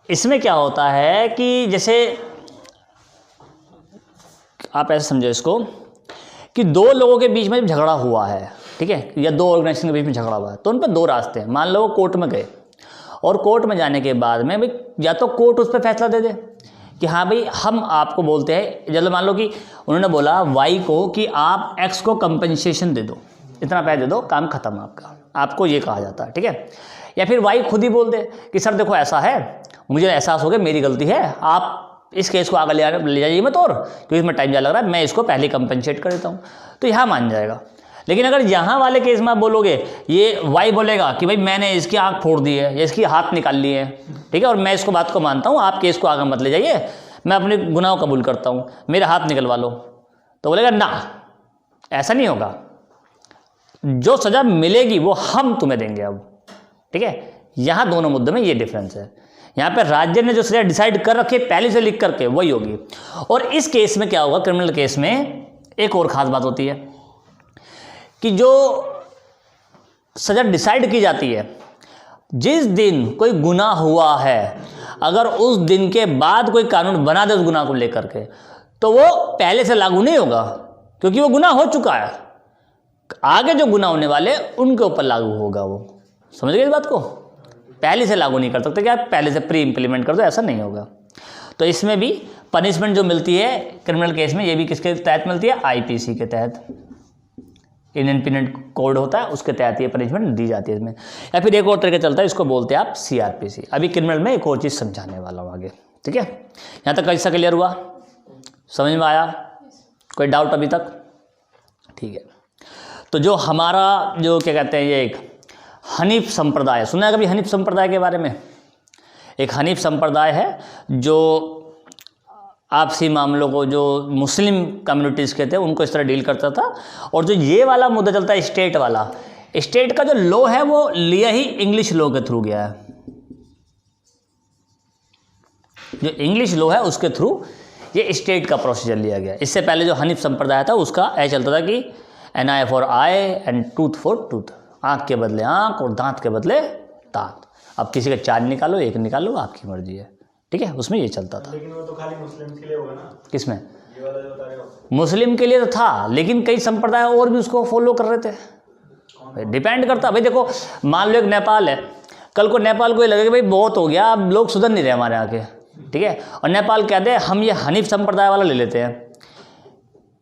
इसमें क्या होता है कि जैसे आप ऐसे समझो इसको कि दो लोगों के बीच में झगड़ा हुआ है, ठीक है, या दो ऑर्गेनाइजेशन के बीच में झगड़ा हुआ है, तो उन पर दो रास्ते हैं। मान लो वो कोर्ट में गए, और कोर्ट में जाने के बाद में भाई या तो कोर्ट उस पर फैसला दे दे कि हाँ भाई हम आपको बोलते हैं, जैसे मान लो कि उन्होंने बोला वाई को कि आप एक्स को कंपनसेशन दे दो, इतना पैसा दे दो, काम खत्म आपका, आपको ये कहा जाता है, ठीक है। या फिर वाई खुद ही बोल दे कि सर देखो ऐसा है, मुझे एहसास हो गया मेरी गलती है, आप इस केस को आगे ले जाइए मत, और क्योंकि इसमें टाइम ज़्यादा लग रहा है, मैं इसको पहले कंपनसेट कर देता हूँ, तो यहाँ मान जाएगा। लेकिन अगर यहाँ वाले केस में आप बोलोगे, ये वाई बोलेगा कि भाई मैंने इसकी आँख फोड़ दी है या इसकी हाथ निकाल लिए है, ठीक है, और मैं इसको बात को मानता हूँ, आप केस को आगे मत ले जाइए, मैं अपने गुनाह कबूल करता हूँ, मेरे हाथ निकलवा लो, तो बोलेगा ना, ऐसा नहीं होगा, जो सज़ा मिलेगी वो हम तुम्हें देंगे अब, ठीक है। यहाँ दोनों मुद्दों में ये डिफरेंस है। यहाँ पे राज्य ने जो सज़ा डिसाइड कर रखी है पहले से लिख करके वही होगी। और इस केस में क्या होगा, क्रिमिनल केस में एक और ख़ास बात होती है कि जो सज़ा डिसाइड की जाती है, जिस दिन कोई गुनाह हुआ है, अगर उस दिन के बाद कोई कानून बना दे उस गुनाह को लेकर के, तो वो पहले से लागू नहीं होगा, क्योंकि वो गुनाह हो चुका है। आगे जो गुनाह होने वाले उनके ऊपर लागू होगा वो, समझ गए इस बात को। पहले से लागू नहीं कर सकते कि आप पहले से प्री इम्प्लीमेंट कर दो, ऐसा नहीं होगा। तो इसमें भी पनिशमेंट जो मिलती है क्रिमिनल केस में, ये भी किसके तहत मिलती है? आईपीसी के तहत। इंडियन पिनल कोड होता है, उसके तहत ये पनिशमेंट दी जाती है इसमें। या फिर एक और तरीका चलता है, इसको बोलते हैं आप CRPC। अभी क्रिमिनल में एक और चीज़ समझाने वाला हूँ आगे, ठीक है। यहाँ तक कैसा क्लियर हुआ, समझ में आया, कोई डाउट अभी तक? ठीक है। तो जो हमारा जो क्या कहते हैं, ये एक हनीफ संप्रदाय, सुना है कभी हनीफ संप्रदाय के बारे में? एक हनीफ संप्रदाय है जो आपसी मामलों को, जो मुस्लिम कम्युनिटीज़ के थे उनको इस तरह डील करता था। और जो ये वाला मुद्दा चलता है स्टेट वाला, स्टेट का जो लॉ है वो लिया ही इंग्लिश लॉ के थ्रू गया है। जो इंग्लिश लॉ है उसके थ्रू ये स्टेट का प्रोसीजर लिया गया। इससे पहले जो हनीफ संप्रदाय था उसका ऐसा चलता था कि an eye for eye and tooth for tooth, आँख के बदले आँख और दांत के बदले दांत। अब किसी का 4 निकालो, 1 निकालो, आपकी मर्जी है, ठीक है। उसमें ये चलता था। लेकिन वो तो खाली मुस्लिम के लिए होगा ना, किसमें? ये वाला जो बता रहे हो। मुस्लिम के लिए तो था, लेकिन कई संप्रदाय और भी उसको फॉलो कर रहे थे। डिपेंड करता भाई, देखो मान लो एक नेपाल है, कल को नेपाल को ये लगे कि भाई बहुत हो गया, अब लोग सुधर नहीं रहे हमारे यहाँ के, ठीक है, और नेपाल कहते हैं हम ये हनीफ संप्रदाय वाला ले लेते हैं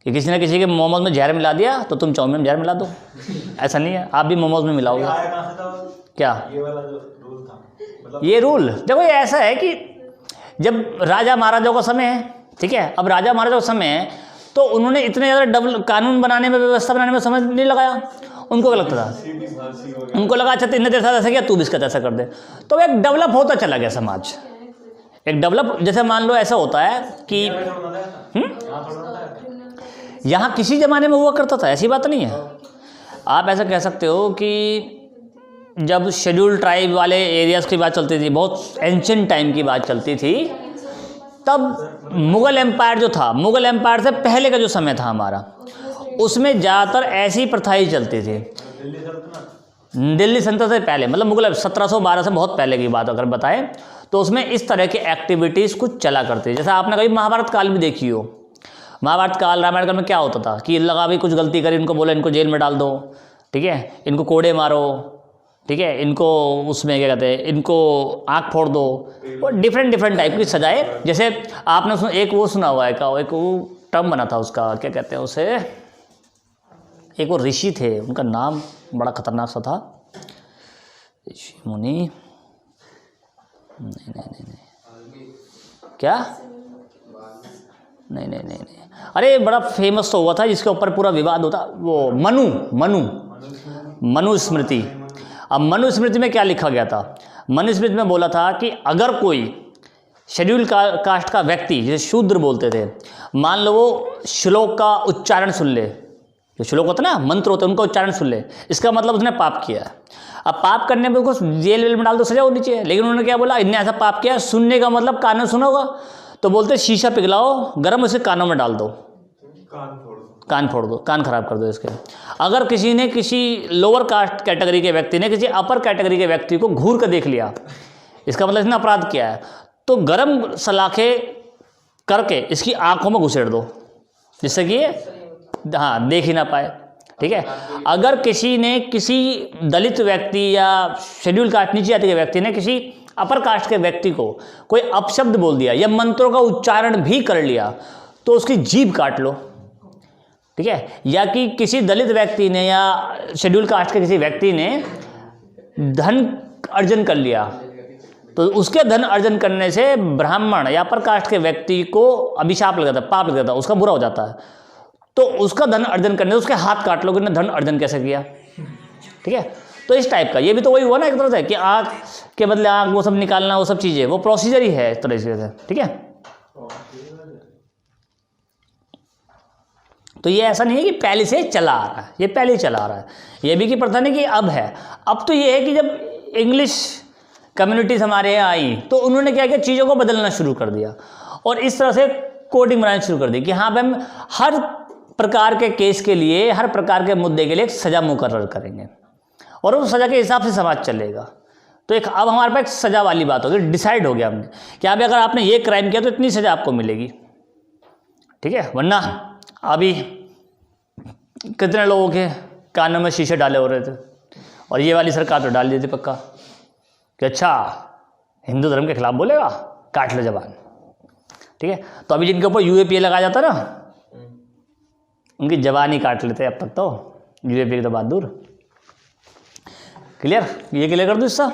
कि किसी न किसी के मोमोज में जहर मिला दिया तो तुम चाउमीन में जहर मिला दो। ऐसा नहीं है, आप भी मोमोज में मिलाओगे। आया कहाँ से था वो? क्या ये वाला जो रूल था, मतलब ये रूल? देखो ये ऐसा है कि जब राजा महाराजाओं का समय है, ठीक है, अब राजा महाराजाओं का समय है तो उन्होंने इतने ज़्यादा डबल कानून बनाने में, व्यवस्था बनाने में समय नहीं लगाया। उनको क्या लगता था, उनको लगा अच्छा इतने देर साथ ऐसा किया, तू भी इसका ऐसा कर दे। तो एक डेवलप होता चला गया समाज, एक डेवलप। जैसे मान लो ऐसा होता है कि यहाँ किसी ज़माने में हुआ करता था, ऐसी बात नहीं है। आप ऐसा कह सकते हो कि जब शेड्यूल ट्राइब वाले एरियाज़ की बात चलती थी, बहुत एंशिएंट टाइम की बात चलती थी, तब मुग़ल एम्पायर जो था, मुग़ल एम्पायर से पहले का जो समय था हमारा, उसमें ज़्यादातर ऐसी प्रथाएं चलती थी। दिल्ली सल्तनत से पहले, मतलब मुग़ल 1712 से बहुत पहले की बात अगर बताएं तो उसमें इस तरह की एक्टिविटीज़ कुछ चला करती थी। जैसे आपने कभी महाभारत काल भी देखी हो, महाभारत काल रामायण काल में क्या होता था कि लगा भी कुछ गलती करी, इनको बोला इनको जेल में डाल दो, ठीक है, इनको कोड़े मारो, ठीक है, इनको उसमें क्या कहते हैं, इनको आँख फोड़ दो, और डिफरेंट टाइप की सजाएं। जैसे आपने एक वो सुना हुआ है का, एक वो टर्म बना था उसका, क्या कहते हैं उसे, एक वो ऋषि थे, उनका नाम बड़ा खतरनाक सा था, ऋषि मुनि, नहीं क्या, नहीं, अरे बड़ा फेमस तो हुआ था जिसके ऊपर पूरा विवाद होता, वो मनुस्मृति। अब मनुस्मृति में क्या लिखा गया था, मनुस्मृति में बोला था कि अगर कोई शेड्यूल कास्ट का व्यक्ति, जिसे शूद्र बोलते थे, मान लो वो श्लोक का उच्चारण सुन ले, जो श्लोक होता है ना, मंत्र होते हैं, उनका उच्चारण सुन ले, इसका मतलब उसने पाप किया है। अब पाप करने पे उसको जेल वेल में डाल दो, सजा होनी चाहिए। लेकिन उन्होंने क्या बोला, इनने ऐसा पाप किया, सुनने का मतलब कानों सुना होगा, तो बोलते शीशा पिघलाओ गर्म, उसे कानों में डाल दो, कान फोड़ दो, कान खराब कर दो इसके। अगर किसी ने, किसी लोअर कास्ट कैटेगरी के व्यक्ति ने किसी अपर कैटेगरी के व्यक्ति को घूर कर देख लिया, इसका मतलब इसने अपराध किया है, तो गर्म सलाखे करके इसकी आंखों में घुसेड़ दो, जिससे कि हाँ देख ही ना पाए, ठीक है। अगर किसी ने, किसी दलित व्यक्ति या शेड्यूल कास्ट नीचे जाति के व्यक्ति ने किसी अपर कास्ट के व्यक्ति को कोई अपशब्द बोल दिया या मंत्रों का उच्चारण भी कर लिया, तो उसकी जीभ काट लो, ठीक है। या कि किसी दलित व्यक्ति ने या शेड्यूल कास्ट के किसी व्यक्ति ने धन अर्जन कर लिया, तो उसके धन अर्जन करने से ब्राह्मण या अपर कास्ट के व्यक्ति को अभिशाप लग जाता है, पाप लग जाता है, उसका बुरा हो जाता है, तो उसका धन अर्जन करने से उसके हाथ काट लो कि उसने धन अर्जन कैसे किया, ठीक है। तो इस टाइप का ये भी तो वही हुआ ना एक तरह से, कि आँख के बदले आँख, वो सब निकालना, वो सब चीज़ें, वो प्रोसीजर ही है इस तरह से, ठीक है। तो ये ऐसा नहीं है कि पहले से चला आ रहा है, ये पहले ही चला आ रहा है। ये भी कि प्रथा नहीं कि अब है, अब तो ये है कि जब इंग्लिश कम्युनिटीज़ हमारे यहाँ आई तो उन्होंने क्या किया, चीज़ों को बदलना शुरू कर दिया और इस तरह से कोडिंग बनानी शुरू कर दी कि हाँ भाई हम हर प्रकार के केस के लिए, हर प्रकार के मुद्दे के लिए एक सज़ा मुकर्रर करेंगे और उस सज़ा के हिसाब से समाज चलेगा। तो एक अब हमारे पास सज़ा वाली बात होगी, डिसाइड हो गया हमने कि अभी अगर आपने ये क्राइम किया तो इतनी सज़ा आपको मिलेगी, ठीक है। वरना अभी कितने लोगों के कानों में शीशे डाले हो रहे थे, और ये वाली सरकार तो डाल देती पक्का कि अच्छा हिंदू धर्म के खिलाफ बोलेगा, काट ले जबान, ठीक है। तो अभी जिनके ऊपर UAPA लगाया जाता ना, उनकी जबान ही काट लेते अब तक तो, यूएपी की तो बात दूर। क्लियर, ये क्लियर कर दूँ इसका।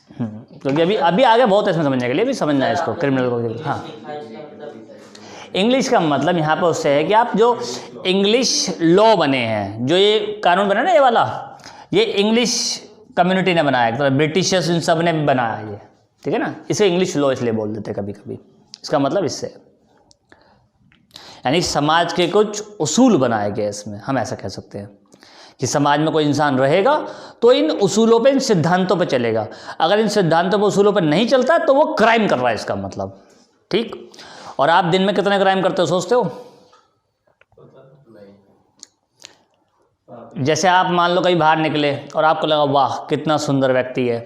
क्योंकि अभी अभी आगे बहुत है इसमें समझने के लिए, भी समझना है इसको क्रिमिनल को। हाँ, इंग्लिश का मतलब यहाँ पे उससे है कि आप जो इंग्लिश लॉ बने हैं, जो ये कानून बना ना ये वाला, ये इंग्लिश कम्युनिटी ने बनाया, तो ब्रिटिशर्स इन सब ने बनाया ये, ठीक है ना। इसे इंग्लिश लॉ इसलिए बोल देते हैं कभी कभी, इसका मतलब इससे, यानी समाज के कुछ उसूल बनाए गए इसमें, हम ऐसा कह सकते हैं कि समाज में कोई इंसान रहेगा तो इन उसूलों पे, इन सिद्धांतों पे चलेगा। अगर इन सिद्धांतों पे, उसूलों पे नहीं चलता तो वो क्राइम कर रहा है, इसका मतलब। ठीक। और आप दिन में कितने क्राइम करते हो सोचते हो? जैसे आप मान लो कहीं बाहर निकले और आपको लगा वाह कितना सुंदर व्यक्ति है,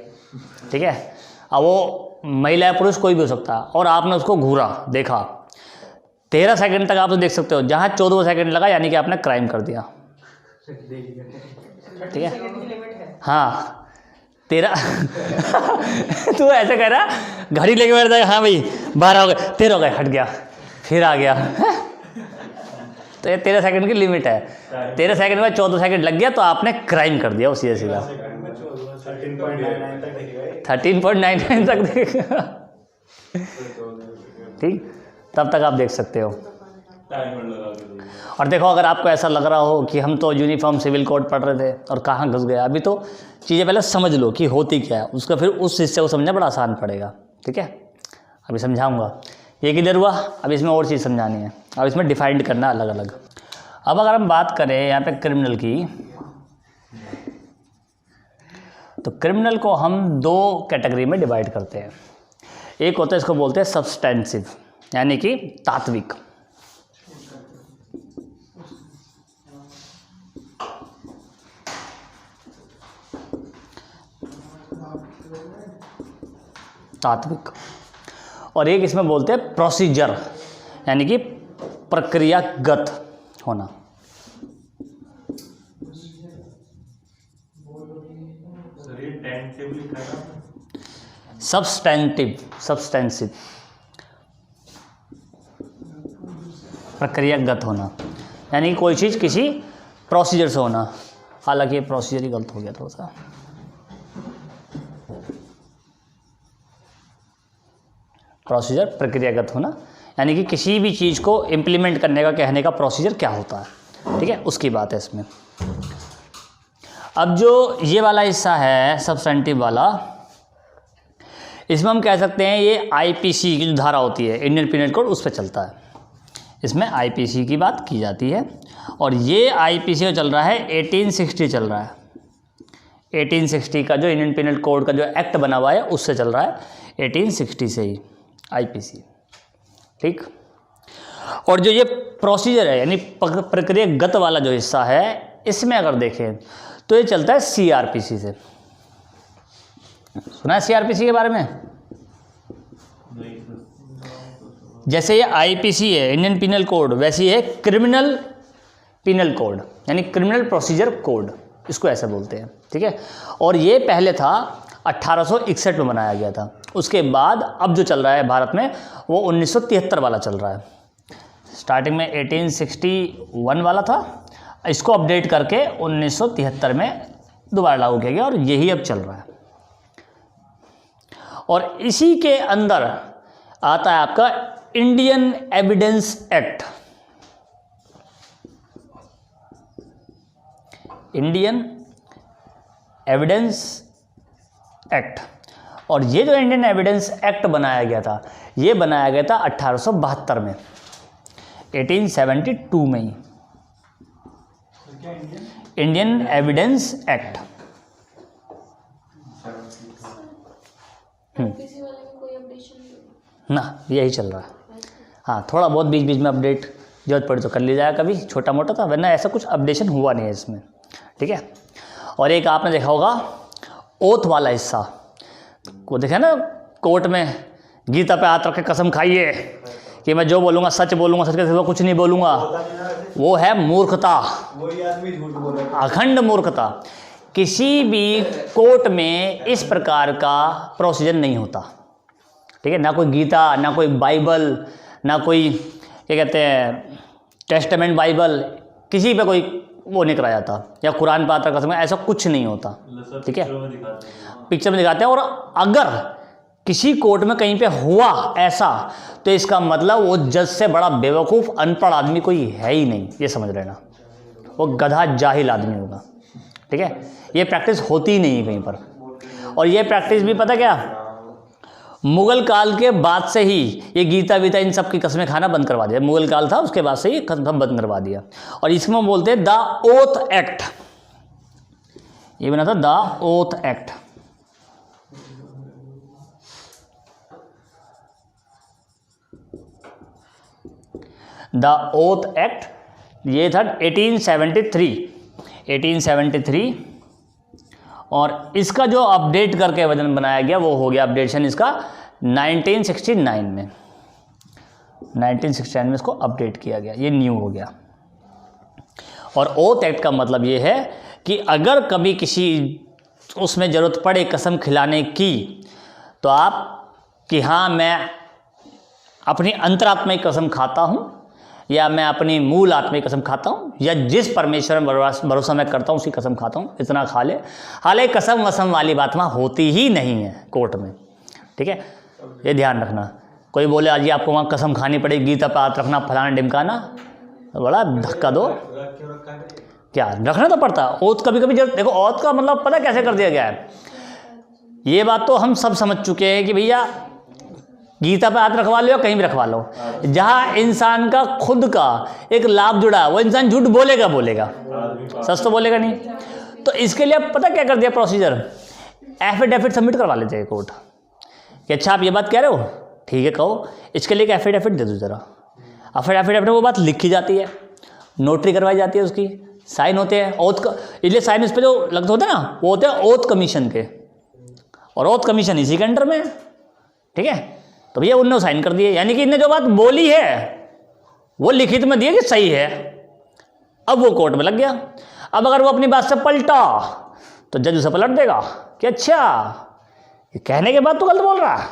ठीक है, अब वो महिला या पुरुष कोई भी हो सकता है, और आपने उसको घूरा, देखा, 13 सेकंड तक आप तो देख सकते हो, जहाँ 14 सेकंड लगा यानी कि आपने क्राइम कर दिया, ठीक है। हाँ 13 तू ऐसे कह रहा, घड़ी लेके बैठ जाएगा, हाँ भाई 12 हो गए, 13 हो गए, हट गया, फिर आ गया। तो ये 13 सेकंड की लिमिट है, 13 सेकंड में 14 सेकंड लग गया तो आपने क्राइम कर दिया, उसी सीधा 13.99 तक देखेगा। ठीक, तब तक आप देख सकते हो। और देखो, अगर आपको ऐसा लग रहा हो कि हम तो यूनिफॉर्म सिविल कोड पढ़ रहे थे और कहाँ घुस गया, अभी तो चीज़ें पहले समझ लो कि होती क्या है, उसका फिर उस हिस्से को समझना बड़ा आसान पड़ेगा, ठीक है। अभी समझाऊंगा, ये किधर हुआ, अब इसमें और चीज़ समझानी है, अब इसमें डिफाइंड करना अलग अलग। अब अगर हम बात करें यहाँ पे क्रिमिनल की, तो क्रिमिनल को हम 2 कैटेगरी में डिवाइड करते हैं। एक होता है, इसको बोलते हैं सब्सटेंसिव, यानी कि तात्विक। तात्विक। और एक इसमें बोलते हैं प्रोसीजर, यानी कि प्रक्रियागत होना। सब्सटेंसिव, प्रक्रियागत होना, यानी कोई चीज़ किसी प्रोसीजर से होना। हालांकि ये प्रोसीजर ही गलत हो गया थोड़ा सा, प्रोसीजर प्रक्रियागत होना, यानी कि किसी भी चीज़ को इम्प्लीमेंट करने का, कहने का प्रोसीजर क्या होता है, ठीक है, उसकी बात है इसमें। अब जो ये वाला हिस्सा है सब्सटेंटिव वाला, इसमें हम कह सकते हैं ये आईपीसी की जो धारा होती है, इंडियन पीनल कोड, उस पर चलता है। इसमें आईपीसी की बात की जाती है, और ये आईपीसी में चल रहा है 1860 चल रहा है। 1860 का जो इंडियन पीनल कोड का जो एक्ट बना हुआ है उससे चल रहा है, 1860 से ही आईपीसी, ठीक। और जो ये प्रोसीजर है, यानी प्रक्रियागत वाला जो हिस्सा है, इसमें अगर देखें तो ये चलता है सीआरपीसी से। सुना है सीआरपीसी के बारे में? जैसे ये आईपीसी है, इंडियन पीनल कोड, वैसे ही है क्रिमिनल पीनल कोड, यानी क्रिमिनल प्रोसीजर कोड, इसको ऐसे बोलते हैं, ठीक है। और ये पहले था 1861 में बनाया गया था, उसके बाद अब जो चल रहा है भारत में वो 1973 वाला चल रहा है। स्टार्टिंग में 1861 वाला था, इसको अपडेट करके 1973 में दोबारा लागू किया गया, और यही अब चल रहा है। और इसी के अंदर आता है आपका Indian evidence act. Indian evidence act, और ये जो इंडियन एविडेंस एक्ट बनाया गया था, ये बनाया गया था 1872 में, 1872 में ही। Indian evidence act. किसी वाले में कोई अपडेशन ना, यही चल रहा है। हाँ, थोड़ा बहुत बीच बीच में अपडेट जरूरत पड़े तो कर लिया जाएगा, कभी छोटा मोटा था, वरना ऐसा कुछ अपडेशन हुआ नहीं है इसमें, ठीक है। और एक आपने देखा होगा ओथ वाला हिस्सा, वो देखा ना, कोर्ट में गीता पे हाथ रख के कसम खाइए कि मैं जो बोलूँगा सच बोलूँगा, सच के सिवा कुछ नहीं बोलूँगा, वो है मूर्खता, वही आदमी झूठ बोल रहा है। अखंड मूर्खता। किसी भी कोर्ट में इस प्रकार का प्रोसीजर नहीं होता, ठीक है। ना कोई गीता, ना कोई बाइबल, ना कोई क्या कहते हैं टेस्टामेंट बाइबल, किसी पे कोई वो नहीं कराया जाता, या कुरान पाक का कसम, ऐसा कुछ नहीं होता, ठीक है। पिक्चर में दिखाते हैं। और अगर किसी कोर्ट में कहीं पे हुआ ऐसा, तो इसका मतलब वो जज से बड़ा बेवकूफ़ अनपढ़ आदमी कोई है ही नहीं, ये समझ लेना। वो गधा जाहिल आदमी होगा, ठीक है। ये प्रैक्टिस होती ही नहीं है कहीं पर। और ये प्रैक्टिस भी पता क्या, मुग़ल काल के बाद से ही ये गीता वीता इन सब की कस्में खाना बंद करवा दिया। मुग़ल काल था, उसके बाद से ही कसम बंद करवा दिया। और इसमें बोलते हैं द ओथ एक्ट, ये बना था the oath act. The oath act ये था 1873। और इसका जो अपडेट करके वर्जन बनाया गया वो हो गया अपडेशन इसका 1969 में। 1969 में इसको अपडेट किया गया, ये न्यू हो गया। और ओथ एक्ट का मतलब ये है कि अगर कभी किसी उसमें ज़रूरत पड़े कसम खिलाने की, तो आप कि हाँ मैं अपनी अंतरात्मा की कसम खाता हूँ, या मैं अपनी मूल आत्मा की कसम खाता हूँ, या जिस परमेश्वर में भरोसा मैं करता हूँ उसकी कसम खाता हूँ, इतना खा ले। हालांकि कसम वसम वाली बात वहाँ होती ही नहीं है कोर्ट में, ठीक है। ये ध्यान रखना। कोई बोले आज आपको वहाँ कसम खानी पड़ेगी, गीता पे हाथ रखना, फलाना ढिमकाना, तो बड़ा धक्का दो। क्या रखना तो पड़ता है ओथ कभी कभी। जब देखो ओथ का मतलब पता कैसे कर दिया गया है, ये बात तो हम सब समझ चुके हैं कि भैया गीता पे हाथ रखवा लो या कहीं भी रखवा लो, जहाँ इंसान का खुद का एक लाभ जुड़ा है वो इंसान झूठ बोलेगा, सच तो बोलेगा नहीं। तो इसके लिए अब पता क्या कर दिया प्रोसीजर, एफिडेविट सबमिट करवा लेते हैं कोर्ट कि अच्छा आप ये बात कह रहे हो, ठीक है कहो, इसके लिए एक एफिडेविट दे दो ज़रा। एफिडेविट में वो बात लिखी जाती है, नोटरी करवाई जाती है, उसकी साइन होते हैं। ओथ का इसलिए साइन इस पर जो लगते होते हैं ना, वो होते हैं ओथ कमीशन के, और ओथ कमीशन इसी के अंडर में, ठीक है। तो भैया उनने साइन कर दिए, यानी कि इनने जो बात बोली है वो लिखित में दिए कि सही है। अब वो कोर्ट में लग गया। अब अगर वो अपनी बात से पलटा तो जज उसे पलट देगा कि अच्छा ये कहने के बाद तो गलत बोल रहा है।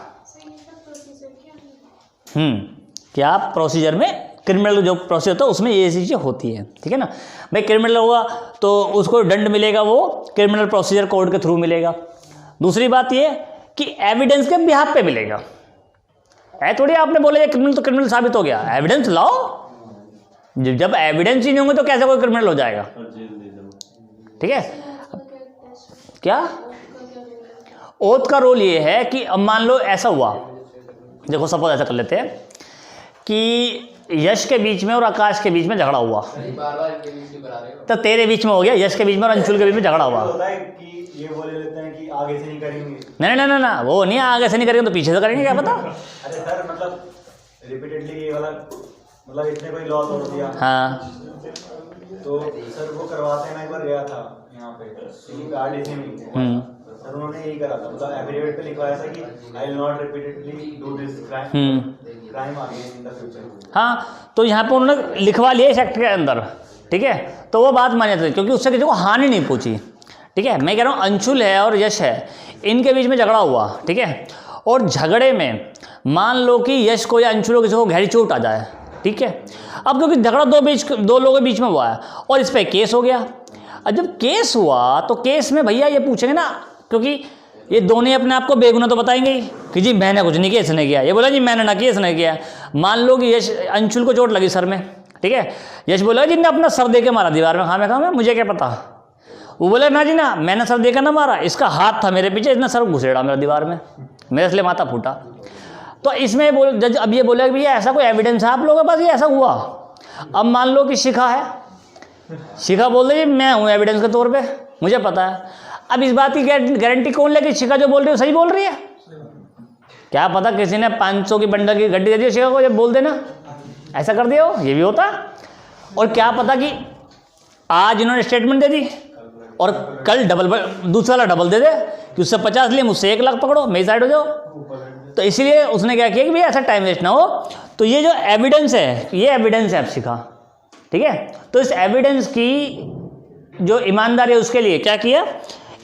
क्या प्रोसीजर में क्रिमिनल जो प्रोसीजर होता है उसमें ये चीज़ें होती है, ठीक है ना भाई। क्रिमिनल होगा तो उसको दंड मिलेगा, वो क्रिमिनल प्रोसीजर कोर्ट के थ्रू मिलेगा। दूसरी बात ये कि एविडेंस के बिहाफ पे मिलेगा। ऐ थोड़ी आपने बोले ये क्रिमिनल तो क्रिमिनल साबित हो गया, एविडेंस लाओ। जब एविडेंस ही नहीं होंगे तो कैसे कोई क्रिमिनल हो जाएगा, ठीक है। क्या ओथ का रोल ये है कि अब मान लो ऐसा हुआ, देखो सपोज ऐसा कर लेते हैं कि यश के बीच में और आकाश के बीच में झगड़ा हुआ, तो तेरे बीच में हो गया, यश के बीच में और अंशुल के बीच में झगड़ा हुआ। ये बोले लेते हैं कि आगे से नहीं करेंगे। नहीं ना वो नहीं, आगे से नहीं करेंगे तो पीछे से करेंगे, क्या पता। अरे सर मतलब रिपीटेडली ये वाला मतलब इसने कोई लॉ तोड़ दिया, हाँ तो सर वो करवाते हैं। मैं एक बार गया था यहाँ पे RDC में, सर उन्होंने यही करा था, मतलब एफिडेविट पे लिखवाया था कि I will not repeatedly do this crime आगे इन द फ्यूचर। हाँ, तो यहाँ पे उन्होंने लिखवा लिया इस एक्ट के अंदर, ठीक है। तो वो बात मानी जाती है क्योंकि उससे किसी को हानि नहीं पहुंची, ठीक है। मैं कह रहा हूँ अंशुल है और यश है, इनके बीच में झगड़ा हुआ, ठीक है। और झगड़े में मान लो कि यश को या अंशुल को किसी को गहरी चोट आ जाए, ठीक है। अब क्योंकि झगड़ा दो लोगों के बीच में हुआ है और इस पर केस हो गया। अब जब केस हुआ तो केस में भैया ये पूछेंगे ना, क्योंकि ये दोनों अपने आप को बेगुनाह तो बताएंगे ही कि जी मैंने कुछ नहीं किया, इसने किया। ये बोला जी मैंने ना किया, इसने किया। मान लो कि यश अंशुल को चोट लगी सर में, ठीक है। यश बोला जी ने अपना सर दे के मारा दीवार में, खामे खामे, मुझे क्या पता। वो बोले ना जी ना, मैंने सर देकर ना मारा, इसका हाथ था मेरे पीछे, इसने सर घुसेड़ा मेरा दीवार में, मेरे इसलिए माथा फूटा। तो इसमें जज अब ये बोला कि भैया ऐसा कोई एविडेंस है आप लोगों के पास ये ऐसा हुआ। अब मान लो कि शिखा है, शिखा बोल रही है मैं हूँ एविडेंस के तौर पे, मुझे पता है। अब इस बात की गारंटी कौन ले कि शिखा जो बोल रही है सही बोल रही है? क्या पता किसी ने 500 की बंडल की गड्डी दे दी शिखा को, जब बोल देना ऐसा कर दिया हो, ये भी होता। और क्या पता कि आज इन्होंने स्टेटमेंट दे दी और कल दूसरा वाला डबल दे दे कि उससे 50 लिए मुझसे 1 लाख पकड़ो, मेरी साइड हो जाओ। तो इसलिए उसने क्या किया कि भैया ऐसा टाइम वेस्ट ना हो, तो ये जो एविडेंस है ये एविडेंस है अब शिखा, ठीक है। तो इस एविडेंस की जो ईमानदारी है उसके लिए क्या किया,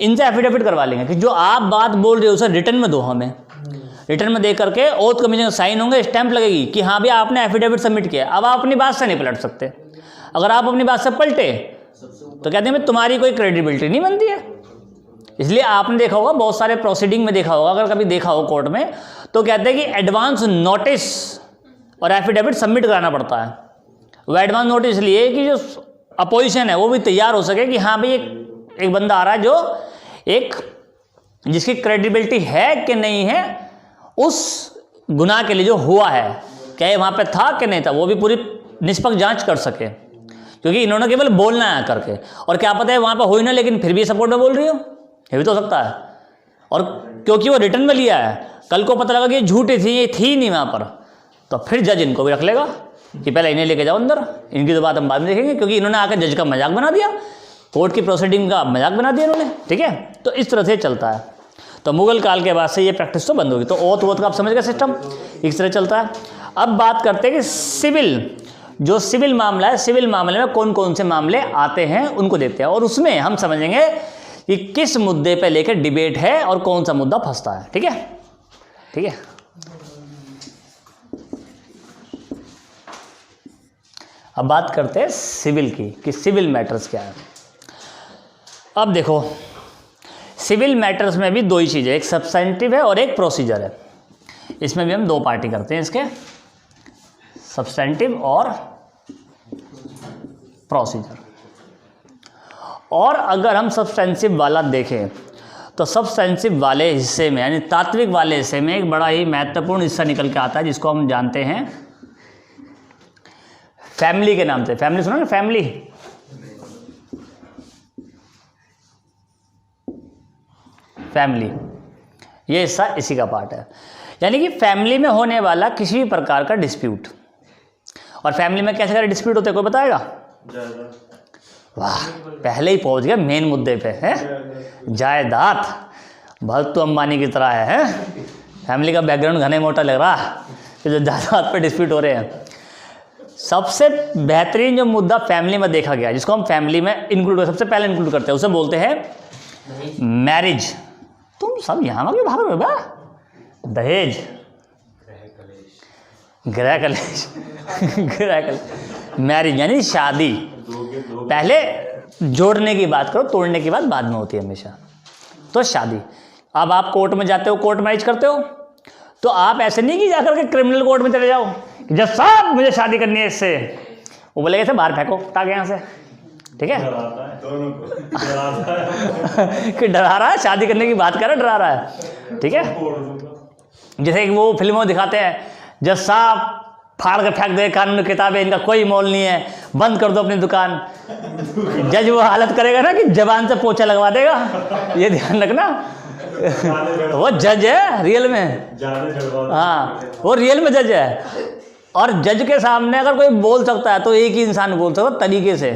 इनसे एफिडेविट करवा लेंगे कि जो आप बात बोल रहे हो उसे रिटर्न में दो, हमें रिटर्न में दे करके ओथ कमीशन साइन होंगे, स्टैंप लगेगी कि हाँ भैया आपने एफिडेविट सबमिट किया। अब आप अपनी बात से नहीं पलट सकते। अगर आप अपनी बात से पलटे तो कहते हैं भाई तुम्हारी कोई क्रेडिबिलिटी नहीं बनती है। इसलिए आपने देखा होगा बहुत सारे प्रोसीडिंग में देखा होगा, अगर कभी देखा हो कोर्ट में, तो कहते हैं कि एडवांस नोटिस और एफिडेविट सबमिट कराना पड़ता है। वो एडवांस नोटिस इसलिए कि जो अपोजिशन है वो भी तैयार हो सके कि हाँ भाई एक बंदा आ रहा है जो एक जिसकी क्रेडिबिलिटी है कि नहीं है उस गुनाह के लिए जो हुआ है, क्या ये वहाँ पे था कि नहीं था, वो भी पूरी निष्पक्ष जांच कर सके। क्योंकि इन्होंने केवल बोलना है करके, और क्या पता है वहाँ पे हो ही ना, लेकिन फिर भी सपोर्ट में बोल रही हो, ये भी तो हो सकता है। और क्योंकि वो रिटर्न में लिया है, कल को पता लगा कि ये झूठी थी, ये थी नहीं वहाँ पर, तो फिर जज इनको भी रख लेगा कि पहले इन्हें लेके जाओ अंदर, इनकी तो बात हम बाद में देखेंगे। क्योंकि इन्होंने आकर जज का मजाक बना दिया, कोर्ट की प्रोसीडिंग का मजाक बना दिया इन्होंने, ठीक है। तो इस तरह से चलता है। तो मुगल काल के बाद से ये प्रैक्टिस तो बंद होगी। तो ओथ वोथ का आप समझ गए सिस्टम, इस तरह चलता है। अब बात करते हैं कि सिविल, जो सिविल मामला है, सिविल मामले में कौन कौन से मामले आते हैं उनको देखते हैं, और उसमें हम समझेंगे कि किस मुद्दे पे लेकर डिबेट है और कौन सा मुद्दा फंसता है, ठीक है, ठीक है। अब बात करते हैं सिविल की, कि सिविल मैटर्स क्या है। अब देखो सिविल मैटर्स में भी दो ही चीज़ें, एक सब्सटेंटिव है और एक प्रोसीजर है। इसमें भी हम दो पार्टी करते हैं इसके, सब्सटेंटिव और प्रोसीजर। और अगर हम सब्सटेंसिव वाला देखें तो सब्सटेंसिव वाले हिस्से में, यानी तात्विक वाले हिस्से में, एक बड़ा ही महत्वपूर्ण हिस्सा निकल के आता है जिसको हम जानते हैं फैमिली के नाम से। फैमिली सुना ना, फैमिली, फैमिली, ये हिस्सा इसी का पार्ट है। यानी कि फैमिली में होने वाला किसी भी प्रकार का डिस्प्यूट, और फैमिली में कैसे सारे डिस्प्यूट होते हैं कोई बताएगा? वाह, पहले ही पहुंच गया मेन मुद्दे पे, है जायदाद। बहुत तो अंबानी की तरह है? फैमिली का बैकग्राउंड घने मोटा लग रहा कि जो जायदाद पे डिस्प्यूट हो रहे हैं। सबसे बेहतरीन जो मुद्दा फैमिली में देखा गया, जिसको हम फैमिली में इंक्लूड सबसे पहले इंक्लूड करते हैं, उसे बोलते हैं मैरिज। तुम सब यहाँ क्यों भाग रहे हो बा? दहेज, गृह कलेश, गृह कलेश, मैरिज यानी शादी। पहले जोड़ने की बात करो, तोड़ने की बात बाद में होती है हमेशा। तो शादी, अब आप कोर्ट में जाते हो, कोर्ट मैरिज करते हो, तो आप ऐसे नहीं कि जाकर के क्रिमिनल कोर्ट में चले जाओ कि जब साहब मुझे शादी करनी है इससे, वो बोलेगा इसे बाहर फेंको ताकि यहाँ से, ठीक है, कि डरा रहा है, शादी करने की बात कर रहा है, डरा रहा है, ठीक है। जैसे कि वो फिल्मों में दिखाते हैं, जज साहब फाड़ के फेंक दे कानून किताबें, इनका कोई मोल नहीं है, बंद कर दो अपनी दुकान। जज वो हालत करेगा ना कि जबान से पोछा लगवा देगा, ये ध्यान रखना। वो जज है रियल में, हाँ वो रियल में जज है। और जज के सामने अगर कोई बोल सकता है तो एक ही इंसान बोल सकता है तरीके से,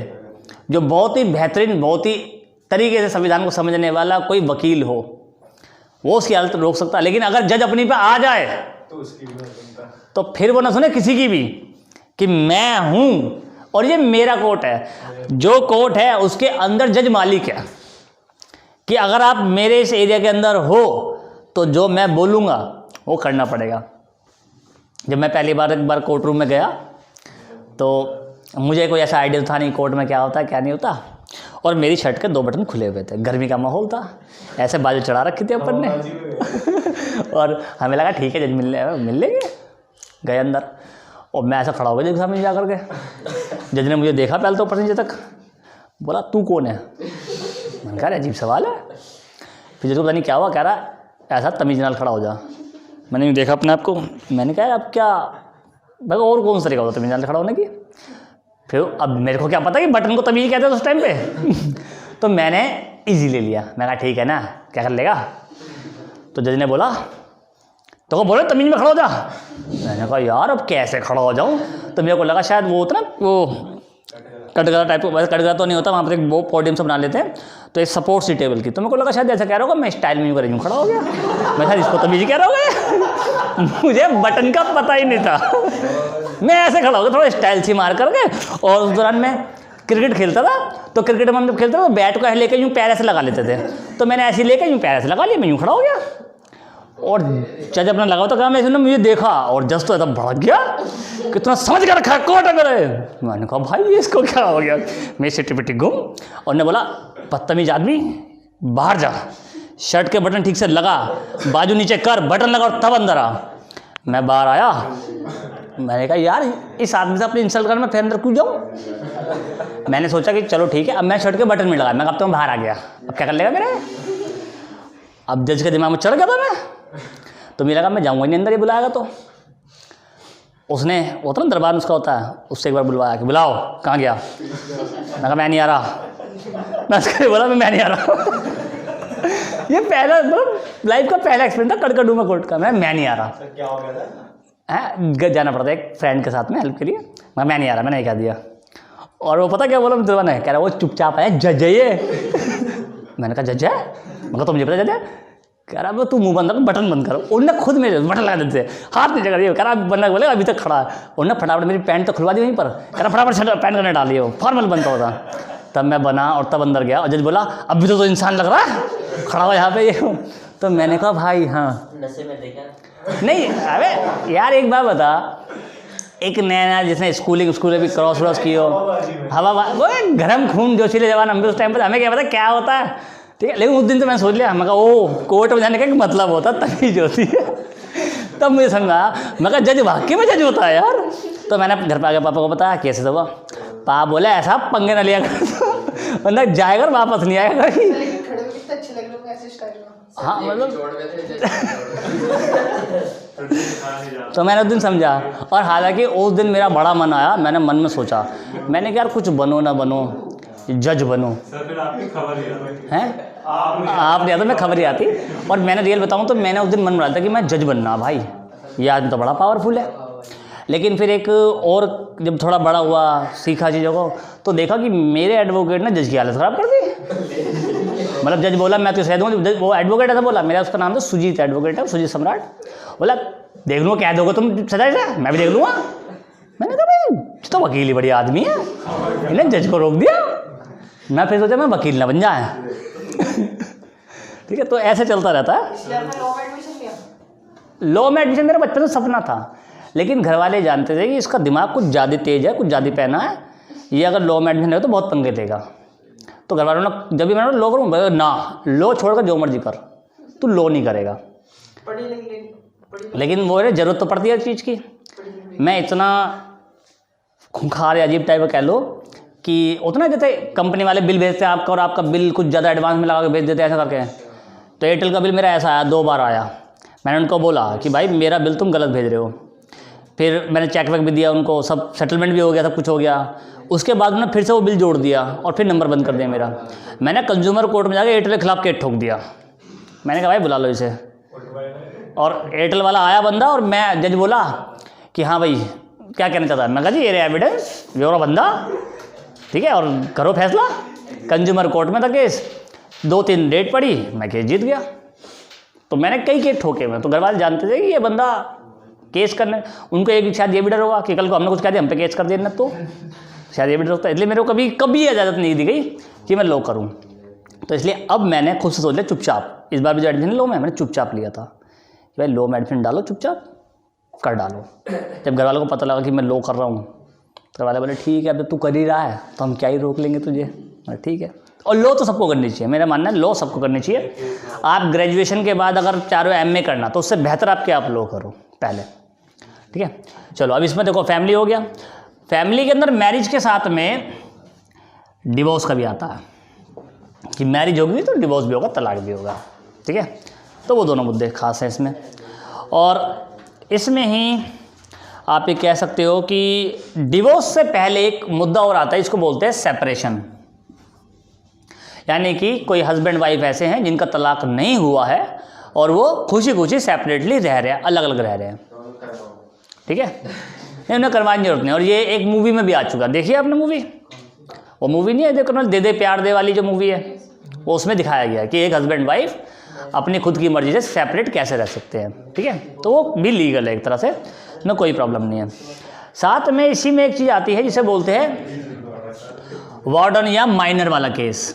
जो बहुत ही बेहतरीन, बहुत ही तरीके से संविधान को समझने वाला कोई वकील हो, वो उसकी हालत रोक सकता है। लेकिन अगर जज अपनी पे आ जाए तो उसकी भी नहीं सुनता, तो फिर वो ना सुने किसी की भी कि मैं हूँ और ये मेरा कोर्ट है। जो कोर्ट है उसके अंदर जज मालिक है, कि अगर आप मेरे इस एरिया के अंदर हो तो जो मैं बोलूँगा वो करना पड़ेगा। जब मैं पहली बार एक बार कोर्ट रूम में गया तो मुझे कोई ऐसा आइडिया था नहीं कोर्ट में क्या होता है क्या नहीं होता, और मेरी शर्ट के 2 बटन खुले हुए थे, गर्मी का माहौल था, ऐसे बाजू चढ़ा रखी थी अपन ने और हमें लगा ठीक है जज मिल लेंगे। गए अंदर और मैं ऐसा खड़ा हो गया जज के सामने जा करके। जज ने मुझे देखा पहले तो ऊपर नीचे तक, बोला तू कौन है? मैंने कहा अजीब सवाल है। फिर जज को पता नहीं क्या हुआ, कह रहा ऐसा तमीज़ नाल खड़ा हो जा। मैंने देखा अपने आप को, मैंने कहा अब क्या भाई और कौन सा तरीका होता तमीज़ नाल खड़ा होने की? फिर अब मेरे को क्या पता कि बटन को तमीज़ कहते हैं उस टाइम पे तो मैंने इजी ले लिया। मैं कहा ठीक है ना, क्या कर लेगा। तो जज ने बोला तो बोले तमीज़ में खड़ा हो जा। मैंने कहा यार अब कैसे खड़ा हो जाऊँ। तो मेरे को लगा शायद वो होता ना वो कटघरा टाइप का, वैसे कटघरा तो नहीं होता, वहाँ पर एक वो पोडियम से बना लेते हैं, तो एक सपोर्ट सी टेबल की। तो मेरे को लगा शायद ऐसा कह रहा होगा, मैं स्टाइल में यूँ कर यूँ खड़ा हो गया। मैं शायद इसको तमीज़ कह रहा होगा मुझे बटन का पता ही नहीं था। मैं ऐसे खड़ा हो गया थोड़ा स्टाइल सी मार करके। और उस दौरान मैं क्रिकेट खेलता था, तो क्रिकेट में हम जब खेलते थे तो बैट को ऐसे लेकर यूँ पैर ऐसे लगा लेते थे, तो मैंने ऐसे लेकर यूँ पैर ऐसे लगा लिया, मैं यूँ खड़ा हो गया। और जज अपना लगा तो कहा मैं इसने मुझे देखा और जज तो एकदम भड़क गया, कितना समझ कर रखा है कोर्ट है मेरे। मैंने कहा भाई ये इसको क्या हो गया, मैं सिटी घूम और ने बोला बदतमीज आदमी बाहर जा, शर्ट के बटन ठीक से लगा, बाजू नीचे कर, बटन लगा और तब अंदर आ। मैं बाहर आया, मैंने कहा यार इस आदमी से अपनी इंसल्ट कर मैं फिर अंदर कूद जाऊँ। मैंने सोचा कि चलो ठीक है, अब मैं शर्ट के बटन में लगा, मैं अब तो बाहर आ गया, अब क्या कर लेगा मेरे। अब जज के दिमाग में चढ़ गया था मैं, तो मुझे लगा मैं जाऊँगा नहीं अंदर, ये बुलाएगा तो। उसने वो तो ना दरबार में उसका होता है, उससे एक बार बुलवाया कि बुलाओ, कहाँ गया। मैं कहा मैं नहीं आ रहा, मैं उसको बोला मैं नहीं आ रहा। ये पहला लाइफ का पहला एक्सपीरियंस था कड़कड़ू में कोर्ट का, मैं नहीं आ रहा। सर क्या हो गया था? जाना पड़ता है एक फ्रेंड के साथ में हेल्प के लिए, मैं नहीं आ रहा, मैंने कह दिया। और वो पता क्या बोला मुझे, ने कह रहा वो चुपचाप है, जज है ये। मैंने कहा जज है, मगर तो मुझे पता जज है। कह रहा तू मुंह बंद कर, बटन बंद कर। उन्होंने खुद मेरे बटन लगा देते, हाथ नीचे कर दिया। कह रहा बंदा बोले अभी तक खड़ा है। उन्होंने फटाफट मेरी पैंट तो खुलवा दी वहीं पर, कह रहा फटाफट पैंट करने डाली हो, फॉर्मल बनता होता। तब मैं बना और तब अंदर गया और जज बोला अभी तो इंसान लग रहा है खड़ा हुआ यहाँ पे ये। तो मैंने कहा भाई हाँ नशे में देखा नहीं। अबे यार एक बात बता, एक नया जिसने स्कूलिंग भी क्रॉस व्रॉस की हो, हवा वो गरम खून जोशीले जवान, हम भी उस टाइम पर हमें क्या पता क्या होता है, ठीक है। लेकिन उस दिन तो मैं सोच लिया, मैं कहा ओ कोर्ट में जाने का मतलब होता तमीज होती है। तब मुझे समझा, मैं कहा जज वाकई में जज होता है यार। तो मैंने घर पर आके पापा को बताया कैसे था। पापा बोले ऐसा पंगे न लिया कर, वरना जाएगा वापस नहीं आएगा कभी। हाँ मतलब तो मैंने उस दिन समझा। और हालांकि उस दिन मेरा बड़ा मन आया, मैंने मन में सोचा, मैंने कहा यार कुछ बनो ना बनो जज बनो। सर फिर आपकी खबर ही हैं आप नहीं आता, मैं खबर ही आती। और मैंने रियल बताऊं तो मैंने उस दिन मन बना था कि मैं जज बनना। भाई ये आदमी तो बड़ा पावरफुल है। लेकिन फिर एक और जब थोड़ा बड़ा हुआ, सीखा चीज़ों को, तो देखा कि मेरे एडवोकेट ने जज की हालत ख़राब कर दी। मतलब जज बोला मैं तो सह दूँगा, वो एडवोकेट ऐसा बोला, मेरा उसका नाम था सुजीत, एडवोकेट है सुजीत सम्राट। बोला देख लूँगा क्या दोगे तुम सजा से, मैं भी देख लूँगा। मैंने कहा भाई तो वकील ही बड़ी आदमी है, इन्हें जज को रोक दिया। मैं फिर सोचा मैं वकील ना बन जाए। ठीक है, तो ऐसे चलता रहता है। लॉ में एडमिशन मेरा बचपन से सपना था, लेकिन घर वाले जानते थे कि इसका दिमाग कुछ ज़्यादा तेज है, कुछ ज़्यादा पैना है, ये अगर लॉ में एडमिशन है तो बहुत पंगे देगा। तो घर वालों ने जब भी मैंने लॉ करूँ ना, लॉ छोड़कर जो मर्जी कर, तू लॉ नहीं करेगा। लेकिन वो है ज़रूरत तो पड़ती है चीज़ की। मैं इतना खूंखार या अजीब टाइप का कह लो कि उतना जैसे कंपनी वाले बिल भेजते हैं आपका, और आपका बिल कुछ ज़्यादा एडवांस में लगा के भेज देते हैं ऐसा करके। तो एयरटेल का बिल मेरा ऐसा आया, 2 बार आया। मैंने उनको बोला कि भाई मेरा बिल तुम गलत भेज रहे हो। फिर मैंने चेक वेक भी दिया उनको, सब सेटलमेंट भी हो गया, सब कुछ हो गया। उसके बाद उन्होंने फिर से वो बिल जोड़ दिया और फिर नंबर बंद कर दिया मेरा। मैंने कंज्यूमर कोर्ट में जाकर एयरटेल के खिलाफ केस ठोक दिया। मैंने कहा भाई बुला लो इसे। और एयरटेल वाला आया बंदा, और मैं जज बोला कि हाँ भाई क्या कहना चाहता है। मैं कहा जी ये एविडेंस, ब्यूरो बंदा, ठीक है, और करो फैसला। कंज्यूमर कोर्ट में था केस, 2-3 डेट पड़ी, मैं केस जीत गया। तो मैंने कई केस ठोके में। तो घर वाले जानते थे कि ये बंदा केस करने, उनको एक शायद ये भी डर होगा कि कल को हमने कुछ कह दिया हम पे केस कर देना, तो शायद ये भी डर होता है। इसलिए मेरे को कभी इजाज़त नहीं दी गई कि मैं लॉ करूँ। तो इसलिए अब मैंने खुद से सोच लिया चुपचाप, इस बार भी जो एडमिशन लॉ में मैंने चुपचाप लिया था कि भाई लॉ में एडमिशन डालो, चुपचाप कर डालो। जब घर वालों को पता लगा कि मैं लॉ कर रहा हूँ, तो घर वाले बोले ठीक है अब तू कर ही रहा है तो हम क्या ही रोक लेंगे तुझे। ठीक है, और लॉ तो सबको करनी चाहिए, मेरा मानना है लॉ सबको करनी चाहिए। आप ग्रेजुएशन के बाद अगर चारों MA करना तो उससे बेहतर आप लॉ करो पहले, ठीक है। चलो अब इसमें देखो फैमिली हो गया। फैमिली के अंदर मैरिज के साथ में डिवोर्स का भी आता है कि मैरिज होगी तो डिवोर्स भी होगा, तलाक भी होगा, ठीक है। तो वो दोनों मुद्दे खास हैं इसमें। और इसमें ही आप ये कह सकते हो कि डिवोर्स से पहले एक मुद्दा और आता है, इसको बोलते हैं सेपरेशन। यानी कि कोई हस्बैंड वाइफ ऐसे हैं जिनका तलाक नहीं हुआ है और वो खुशी खुशी सेपरेटली रह रहे हैं, अलग अलग रह रहे हैं, ठीक है। नहीं उन्हें करवाने की जरूरत नहीं। और ये एक मूवी में भी आ चुका, देखिए आपने मूवी, वो मूवी नहीं है देखो दे दे प्यार दे वाली जो मूवी है, वो उसमें दिखाया गया है कि एक हस्बैंड वाइफ अपनी खुद की मर्जी से सेपरेट कैसे रह सकते हैं, ठीक है। तो वो भी लीगल है एक तरह से, ना कोई प्रॉब्लम नहीं है। साथ में इसी में एक चीज़ आती है जिसे बोलते हैं वार्डन या माइनर वाला केस।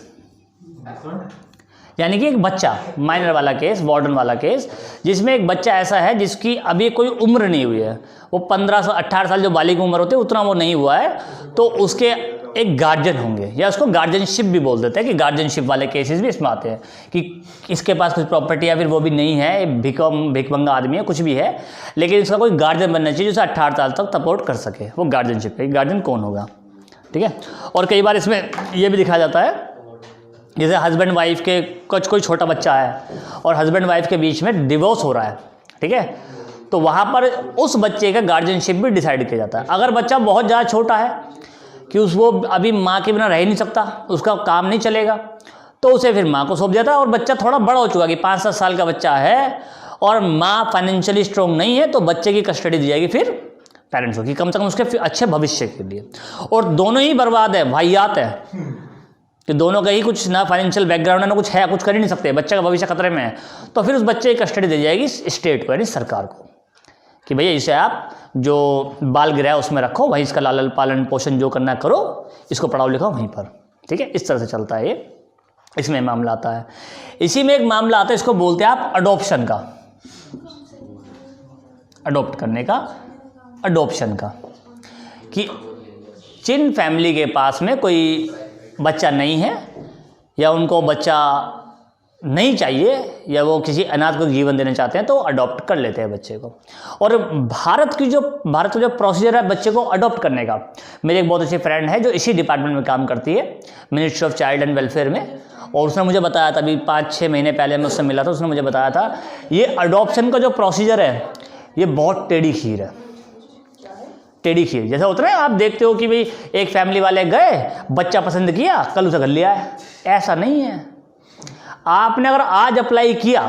यानी कि एक बच्चा, माइनर वाला केस, वार्डन वाला केस, जिसमें एक बच्चा ऐसा है जिसकी अभी कोई उम्र नहीं हुई है, वो 18 साल जो बालिग उम्र होती है उतना वो नहीं हुआ है, तो उसके एक गार्जियन होंगे, या उसको गार्जियनशिप भी बोल देते हैं कि गार्जियनशिप वाले केसेस भी इसमें आते हैं कि इसके पास कुछ प्रॉपर्टी या फिर वो भी नहीं है, भिकमंगा आदमी है, कुछ भी है, लेकिन इसका कोई गार्जियन बनना चाहिए जिसे 18 साल तक सपोर्ट कर सके, वो गार्जियनशिप है। गार्जियन कौन होगा, ठीक है। और कई बार इसमें ये भी दिखाया जाता है, जैसे हस्बैंड वाइफ के कोई छोटा बच्चा है और हस्बैंड वाइफ के बीच में डिवोर्स हो रहा है, ठीक है, तो वहाँ पर उस बच्चे का गार्जियनशिप भी डिसाइड किया जाता है। अगर बच्चा बहुत ज़्यादा छोटा है कि वो अभी माँ के बिना रह ही नहीं सकता, उसका काम नहीं चलेगा, तो उसे फिर माँ को सौंप दिया था। और बच्चा थोड़ा बड़ा हो चुका कि 5-7 साल का बच्चा है और माँ फाइनेंशियली स्ट्रॉन्ग नहीं है, तो बच्चे की कस्टडी दी जाएगी फिर पेरेंट्स को, कि कम से कम उसके अच्छे भविष्य के लिए। और दोनों ही बर्बाद है, वाहियात है कि दोनों का ही कुछ ना फाइनेंशियल बैकग्राउंड है ना कुछ है, कुछ कर ही नहीं सकते, बच्चे का भविष्य खतरे में है, तो फिर उस बच्चे की कस्टडी दी जाएगी स्टेट को, यानी सरकार को, कि भैया इसे आप जो बाल गृह उसमें रखो, वहीं इसका लालन पालन पोषण जो करना करो, इसको पढ़ाओ लिखाओ वहीं पर, ठीक है। इस तरह से चलता है ये, इसमें मामला आता है। इसी में एक मामला आता है, इसको बोलते हैं आप अडॉप्शन का, अडॉप्ट करने का, अडॉप्शन का, कि जिन फैमिली के पास में कोई बच्चा नहीं है या उनको बच्चा नहीं चाहिए या वो किसी अनाथ को जीवन देना चाहते हैं, तो अडॉप्ट कर लेते हैं बच्चे को। और भारत का जो प्रोसीजर है बच्चे को अडॉप्ट करने का, मेरी एक बहुत अच्छी फ्रेंड है जो इसी डिपार्टमेंट में काम करती है, ministry of child and welfare में, और उसने मुझे बताया था, अभी 5-6 महीने पहले मैं उससे मिला था, उसने मुझे बताया था ये अडॉप्शन का जो प्रोसीजर है ये बहुत टेढ़ी खीर है। टेढ़ी खीर जैसा होता है, आप देखते हो कि भाई एक फैमिली वाले गए, बच्चा पसंद किया, कल उसे घर लिया है, ऐसा नहीं है। आपने अगर आज अप्लाई किया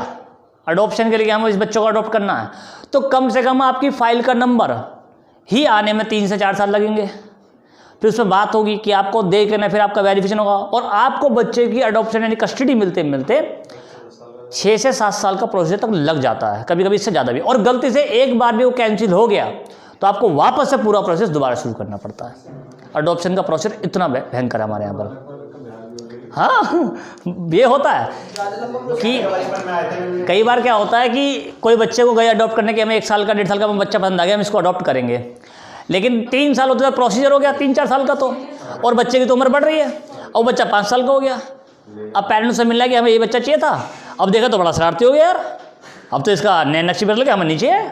अडॉप्शन के लिए कि हमें इस बच्चों को अडॉप्ट करना है, तो कम से कम आपकी फाइल का नंबर ही आने में 3 से 4 साल लगेंगे, फिर उसमें बात होगी कि आपको दे के ना, फिर आपका वेरिफिकेशन होगा, और आपको बच्चे की अडॉप्शन यानी कस्टडी मिलते मिलते 6 से 7 साल का प्रोसेस तक लग जाता है, कभी कभी इससे ज़्यादा भी। और गलती से एक बार भी वो कैंसिल हो गया तो आपको वापस से पूरा प्रोसेस दोबारा शुरू करना पड़ता है। अडॉप्शन का प्रोसेस इतना भयंकर है हमारे यहाँ पर। हाँ, ये होता है कि कई बार क्या होता है कि कोई बच्चे को गए अडॉप्ट करने के, हमें 1 साल का 1.5 साल का बच्चा पसंद आ गया, हम इसको अडॉप्ट करेंगे, लेकिन 3 साल होते प्रोसीजर हो गया 3-4 साल का, तो और बच्चे की तो उम्र बढ़ रही है और बच्चा 5 साल का हो गया। अब पेरेंट्स से मिलना कि हमें ये बच्चा चाहिए था, अब देखा तो बड़ा शरारती हो गया यार, अब तो इसका नए नक्शे पर लगे, हमें नहीं चाहिए,